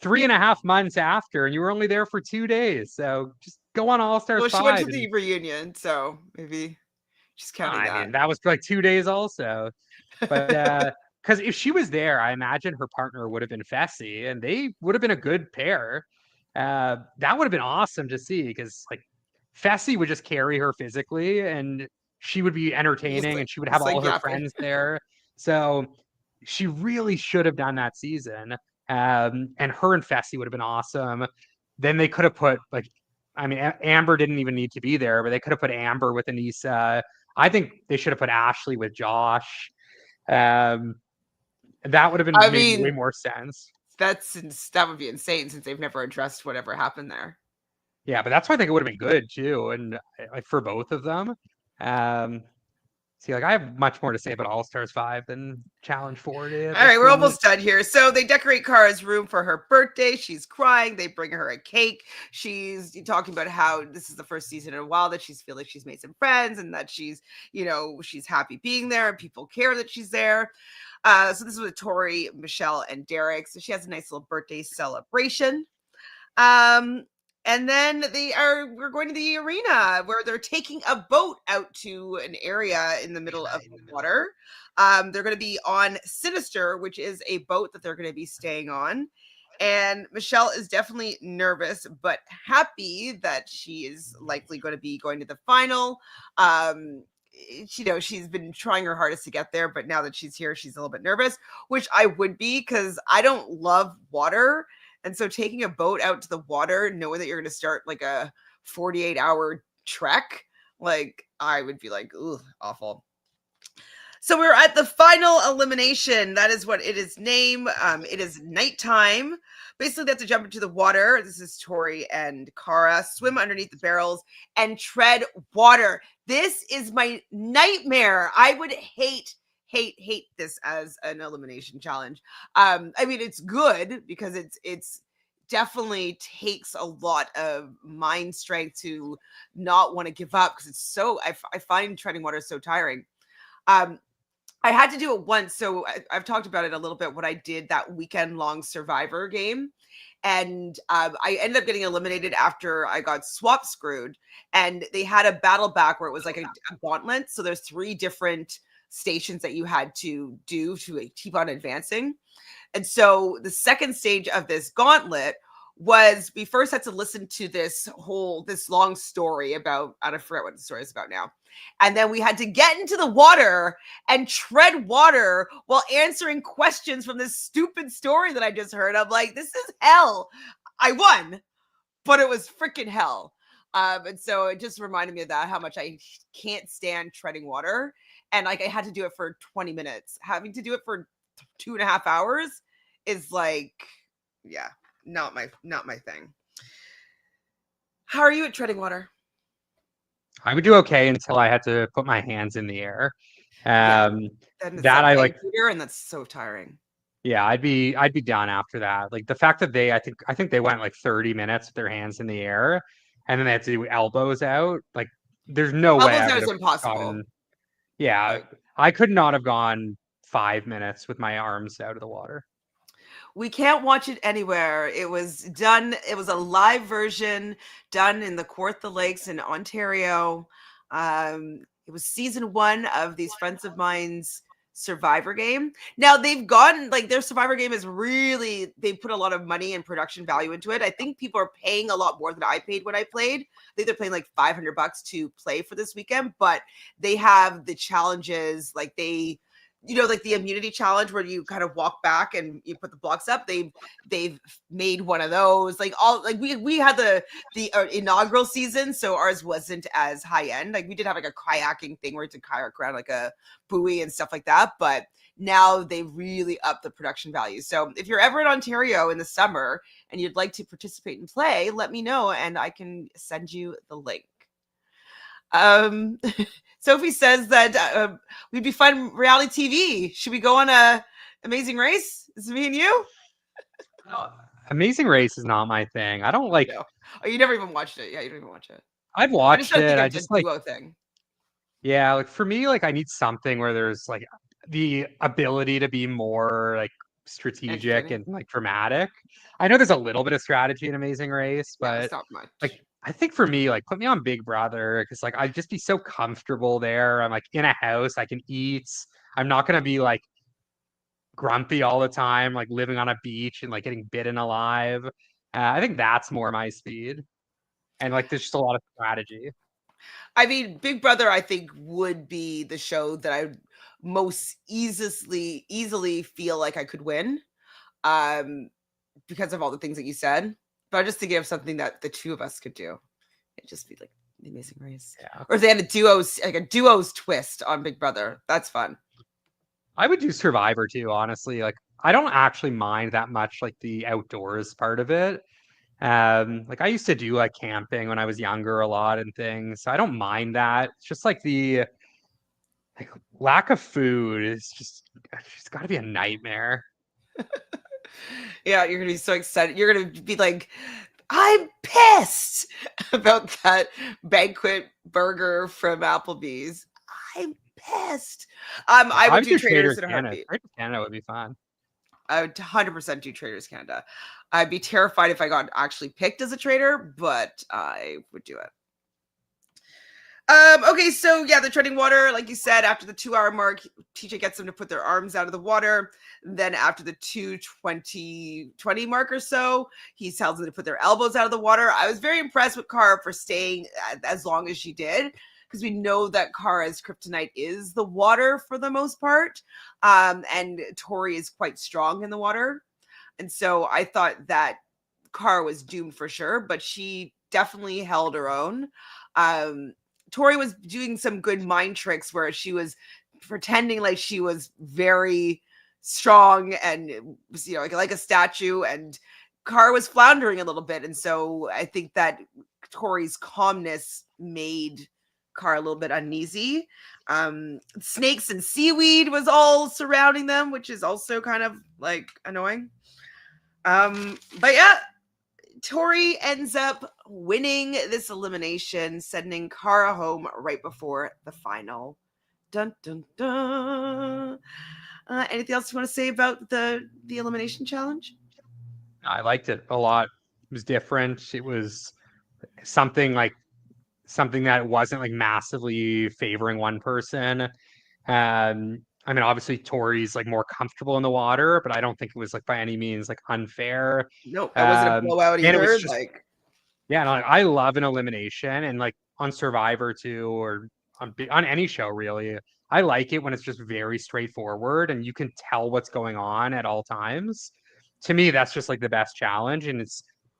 3.5 months after, and you were only there for 2 days. So just go on All Stars Well, she went to 5. the reunion, so maybe she's counting I that. mean, that was for like 2 days also. But because if she was there, I imagine her partner would have been Fessy, and they would have been a good pair. That would have been awesome to see because like Fessy would just carry her physically, and she would be entertaining, and she would have just all like her yapping. friends there. So she really should have done that season. And her and Fessy would have been awesome. Then they could have put like, I mean, Amber didn't even need to be there, but they could have put Amber with Anissa. I think they should have put Ashley with Josh. Um, that would have been I made way mean, more sense. that would be insane since they've never addressed whatever happened there. Yeah, but that's why I think it would have been good too, and like for both of them. See, like I have much more to say about All Stars 5 than Challenge 40. All right, we're almost done here. So they decorate Cara's room for her birthday. She's crying. They bring her a cake. She's talking about how this is the first season in a while that she's feel like she's made some friends and that she's happy being there and people care that she's there. So this is with Tori, Michelle, and Derek. So she has a nice little birthday celebration. And then we're going to the arena where they're taking a boat out to an area in the middle of the water. They're going to be on Sinister, which is a boat that they're going to be staying on. And Michelle is definitely nervous, but happy that she is likely going to be going to the final. She's been trying her hardest to get there, but now that she's here, she's a little bit nervous, which I would be because I don't love water. And so taking a boat out to the water, knowing that you're going to start like a 48-hour trek, like I would be like, ooh, awful. So we're at the final elimination. That is what it is named. It is nighttime. Basically, they have to jump into the water. This is Tori and Cara. Swim underneath the barrels and tread water. This is my nightmare. I would hate this as an elimination challenge. I mean, it's good because it's definitely takes a lot of mind strength to not want to give up because it's so I find treading water so tiring. I had to do it once, so I've talked about it a little bit. What I did that weekend-long Survivor game, and I ended up getting eliminated after I got swap screwed. And they had a battle back where it was like a gauntlet. So there's 3 different stations that you had to do to keep on advancing. And so the second stage of this gauntlet was we first had to listen to this long story about, I forget what the story is about now. And then we had to get into the water and tread water while answering questions from this stupid story that I just heard. I'm like, this is hell. I won, but it was freaking hell. And so it just reminded me of that, how much I can't stand treading water. And like I had to do it for 20 minutes. Having to do it for 2.5 hours is like, yeah, not my thing. How are you at treading water? I would do okay until I had to put my hands in the air. Yeah. Um, Then it's that that I leg like. beater, and that's so tiring. Yeah, I'd be done after that. Like the fact that I think they went like 30 minutes with their hands in the air, and then they had to do elbows out. Like there's no way Elbows I out would is have impossible. gotten. Yeah, Like, I could not have gone 5 minutes with my arms out of the water. we can't watch it anywhere. It was done. It was a live version done in the Kawartha Lakes in Ontario. It was season one of these friends of mine's Survivor game. Now they've gone like their Survivor game is really they put a lot of money and production value into it. I think people are paying a lot more than I paid when I played. I think they're paying like $500 to play for this weekend, but they have the challenges like like the immunity challenge where you kind of walk back and you put the blocks up. They've made one of those. Like all like we had the inaugural season, so ours wasn't as high end. Like we did have like a kayaking thing where it's a kayak around like a buoy and stuff like that, but now they really up the production value. So if you're ever in Ontario in the summer and you'd like to participate and play, let me know and I can send you the link. Um, Sophie says that we'd be fun reality TV. Should we go on a Amazing Race? Is it me and you? Uh, Amazing Race is not my thing. I don't like. No. Oh, you never even watched it. Yeah, you don't even watch it. I've I just watched don't it. think I it's a just like. duo thing. Yeah, like for me, like I need something where there's like the ability to be more like strategic Entertaining. and like dramatic. I know there's a little bit of strategy in Amazing Race, Yeah, but it's not much. like I think for me, like put me on Big Brother because like I'd just be so comfortable there. I'm like in a house, I can eat. I'm not gonna be like grumpy all the time, like living on a beach and like getting bitten alive. I think that's more my speed. And like there's just a lot of strategy. I mean, Big Brother, I think, would be the show that I would most easily feel like I could win. Um, because of all the things that you said. But I just thinking of something that the two of us could do. It'd just be like the Amazing Race. Yeah. Or if they had a duos twist on Big Brother. That's fun. I would do Survivor too, honestly. Like I don't actually mind that much like the outdoors part of it. Like I used to do like camping when I was younger a lot and things. So I don't mind that. It's just like the like lack of food is just it's got to be a nightmare. Yeah, you're gonna be so excited. You're gonna be like, I'm pissed about that banquet burger from Applebee's. I'm pissed. I I would would do do Traders Trader in a Canada. heartbeat. Trader Canada would be fun. I would 100% do Traders Canada. I'd be terrified if I got actually picked as a trader, but I would do it. Okay, so yeah, the treading water, like you said, after the 2 hour mark, TJ gets them to put their arms out of the water. Then after the 2:20 mark or so, he tells them to put their elbows out of the water. I was very impressed with Cara for staying as long as she did, because we know that Cara's kryptonite is the water for the most part. And Tori is quite strong in the water. And so I thought that Cara was doomed for sure, but she definitely held her own. Um, Tori was doing some good mind tricks where she was pretending like she was very strong and like a statue, and Cara was floundering a little bit. And so I think that Tori's calmness made Cara a little bit uneasy. Snakes and seaweed was all surrounding them, which is also kind of like annoying. But yeah, Tori ends up winning this elimination, sending Cara home right before the final. Dun dun dun. Anything else you want to say about the elimination challenge? I liked it a lot. It was different. It was something like something that wasn't like massively favoring one person. I mean, obviously Tori's like more comfortable in the water, but I don't think it was like by any means like unfair. Nope, it wasn't a blowout And it was either. just Like, yeah, and I love an elimination and like on Survivor too, or on any show really. I like it when it's just very straightforward and you can tell what's going on at all times. To me, that's just like the best challenge, and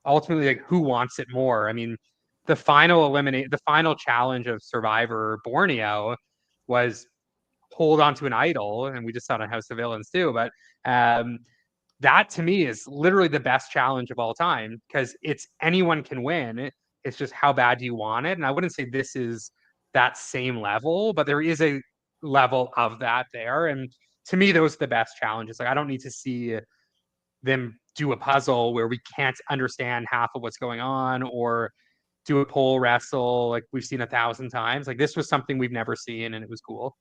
ultimately, like, who wants it more? I mean, the final challenge of Survivor Borneo was hold onto an idol, and we just saw it on House of Villains too. But um, that to me is literally the best challenge of all time because it's anyone can win. It's just how bad do you want it? And I wouldn't say this is that same level, but there is a level of that there. And to me, those are the best challenges. Like I don't need to see them do a puzzle where we can't understand half of what's going on or do a pole wrestle like we've seen 1,000 times. Like this was something we've never seen and it was cool.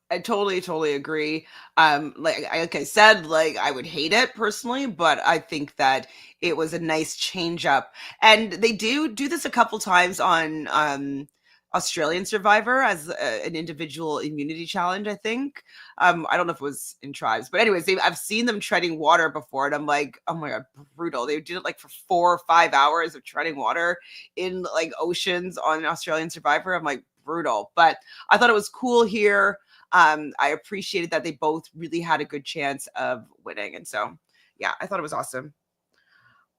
I totally agree. Like I said, like I would hate it personally, but I think that it was a nice change up. And they do this a couple times on Australian Survivor as an individual immunity challenge, I think. I don't know if it was in tribes, but anyways, I've seen them treading water before, and I'm like, oh my god, brutal. They did it like for 4 or 5 hours of treading water in like oceans on Australian Survivor. I'm like, brutal. But I thought it was cool here. I appreciated that they both really had a good chance of winning. And so, yeah, I thought it was awesome.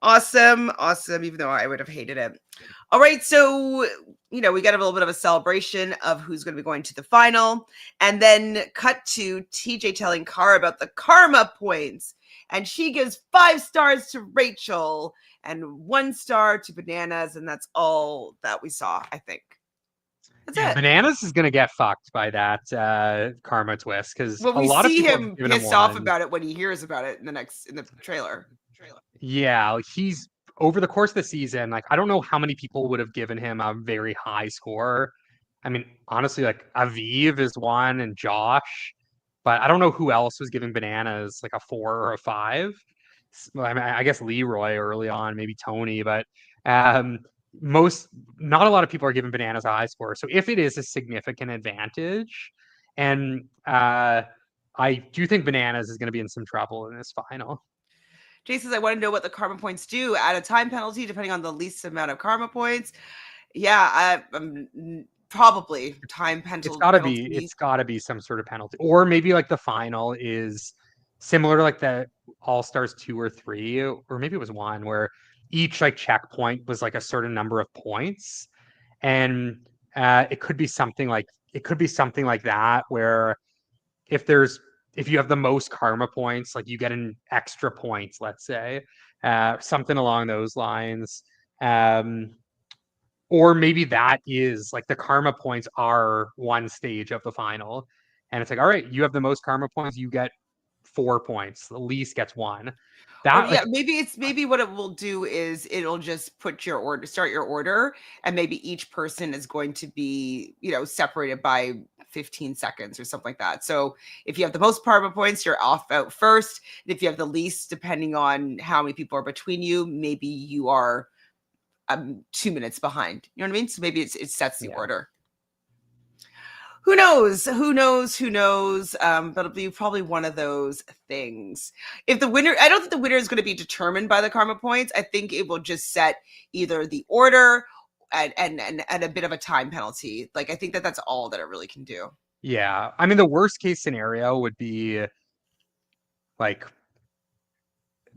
Awesome, even though I would have hated it. All right, so, we got a little bit of a celebration of who's going to be going to the final. And then cut to TJ telling Cara about the karma points. And she gives 5 stars to Rachel and 1 star to Bananas. And that's all that we saw, I think. That's Yeah, it. Bananas is gonna get fucked by that karma twist because Well, a we lot of see people have him given him pissed off one. about it when he hears about it in the trailer. Yeah, like he's over the course of the season, like I don't know how many people would have given him a very high score. I mean, honestly, like Aviv is one and Josh, but I don't know who else was giving Bananas like a 4 or a 5. Well, I mean, I guess Leroy early on, maybe Tony, but um, most not a lot of people are giving Bananas a high score. So if it is a significant advantage, and I do think Bananas is going to be in some trouble in this final. Jay says, I want to know what the karma points do. Add a time penalty depending on the least amount of karma points. Yeah, probably time penalty. It's gotta be some sort of penalty. Or maybe like the final is similar to like the All Stars 2 or 3, or maybe it was one where each like checkpoint was like a certain number of points. And it could be something like that where if there's if you have the most karma points, like you get an extra points, let's say, something along those lines. Um, or maybe that is like the karma points are one stage of the final. And it's like, all right, you have the most karma points, you get 4 points. The least gets one. Or That yeah, like maybe what it will do is it'll just start your order, and maybe each person is going to be, separated by 15 seconds or something like that. So if you have the most karma points, you're off out first. And if you have the least, depending on how many people are between you, maybe you are 2 minutes behind. You know what I mean? So maybe it sets the yeah. order. Who knows? Who knows? Who knows? But it'll be probably one of those things. If the winner, I don't think the winner is going to be determined by the karma points. I think it will just set either the order and a bit of a time penalty. Like I think that that's all that it really can do. Yeah. I mean the worst case scenario would be like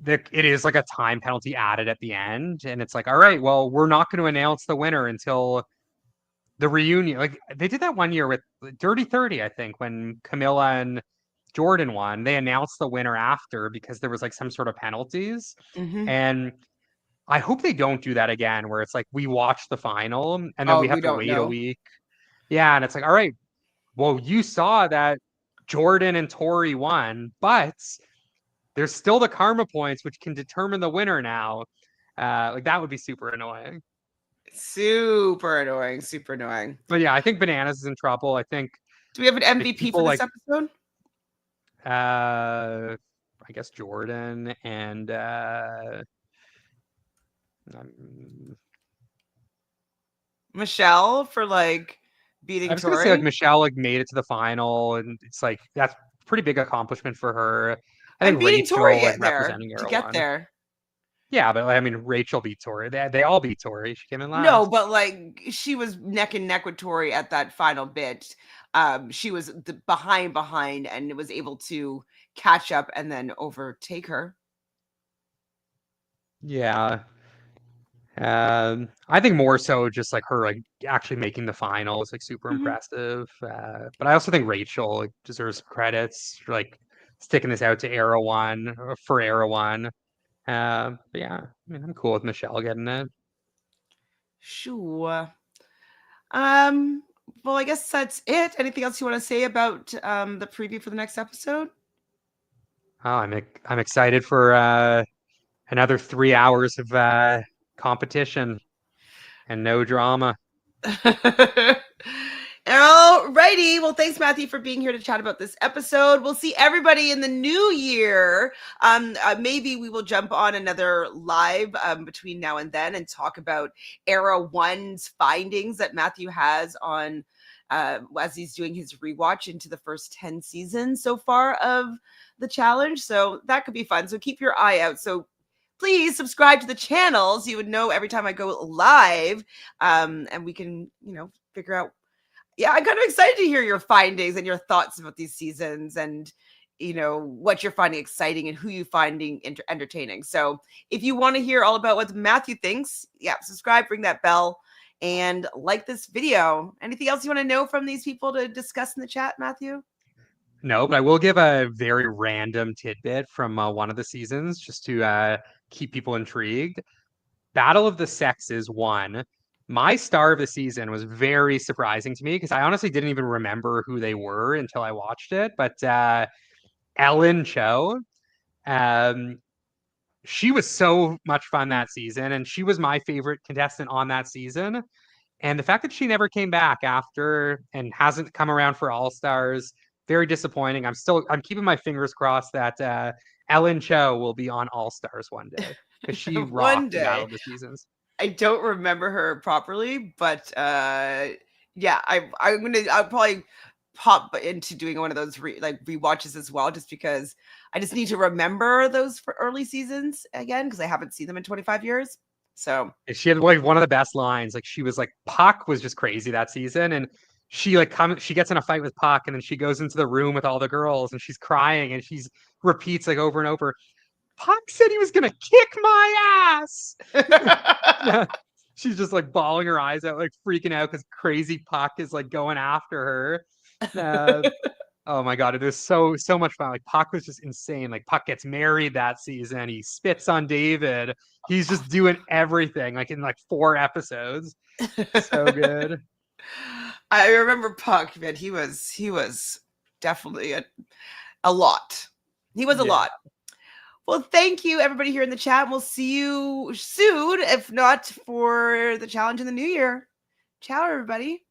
it is like a time penalty added at the end. And it's like, all right, well, we're not going to announce the winner until the reunion. Like they did that one year with Dirty 30, I think, when Camilla and Jordan won. They announced the winner after because there was like some sort of penalties. Mm-hmm. And I hope they don't do that again, where it's like we watch the final and then Oh, we we have to don't wait a know. week. Yeah, and it's like, all right, well, you saw that Jordan and Tori won, but there's still the karma points, which can determine the winner now. Like that would be super annoying. Super annoying. Super annoying. But yeah, I think Bananas is in trouble. I think Do we have an if MVP for people this like episode? I guess Jordan and um, Michelle for like I beating was gonna say like Tori. Michelle like made it to the final, and it's like that's a pretty big accomplishment for her. I And think beating Tori Rachel like there representing to era get one. there. Yeah, but I mean Rachel beat Tori. They all beat Tori. She came in No, last. but like she was neck and neck with Tori at that final bit. She was behind and was able to catch up and then overtake her. Yeah. I think more so just like her like actually making the final is like super Mhm. impressive. But I also think Rachel like deserves credits for like sticking this out to Era One for Era One. But yeah, I mean I'm cool with Michelle getting it. Sure. Um, well, I guess that's it. Anything else you want to say about the preview for the next episode? Oh, I'm excited for another 3 hours of competition and no drama. All righty. Well, thanks, Matthew, for being here to chat about this episode. We'll see everybody in the new year. Maybe we will jump on another live between now and then and talk about Era One's findings that Matthew has on as he's doing his rewatch into the first 10 seasons so far of the challenge. So that could be fun. So keep your eye out. So please subscribe to the channel so you would know every time I go live. And we can, figure out. Yeah, I'm kind of excited to hear your findings and your thoughts about these seasons and what you're finding exciting and who you finding entertaining. So if you want to hear all about what Matthew thinks, yeah, subscribe, ring that bell, and like this video. Anything else you want to know from these people to discuss in the chat, Matthew? No, but I will give a very random tidbit from one of the seasons just to keep people intrigued. Battle of the Sexes won. My star of the season was very surprising to me because I honestly didn't even remember who they were until I watched it. But Ellen Cho, um, she was so much fun that season, and she was my favorite contestant on that season. And the fact that she never came back after and hasn't come around for All Stars, very disappointing. I'm keeping my fingers crossed that Ellen Cho will be on All Stars one day because she One rocked the Battle day. of the Seasons. I don't remember her properly, but yeah, I'll probably pop into doing one of those rewatches as well, just because I just need to remember those for early seasons again because I haven't seen them in 25 years. So And she had like one of the best lines. Like she was like Puck was just crazy that season, and she gets in a fight with Puck, and then she goes into the room with all the girls, and she's crying, and she's repeats like over and over. Puck said he was gonna kick my ass. Yeah. She's just like bawling her eyes out, like freaking out because crazy Puck is like going after her. Oh my god, it was so much fun. Like Puck was just insane. Like Puck gets married that season. He spits on David. He's just doing everything like in like 4 episodes. So good. I remember Puck, man. He was definitely a lot. He was a Yeah. lot. Well, thank you, everybody here in the chat. We'll see you soon, if not for the challenge in the new year. Ciao, everybody.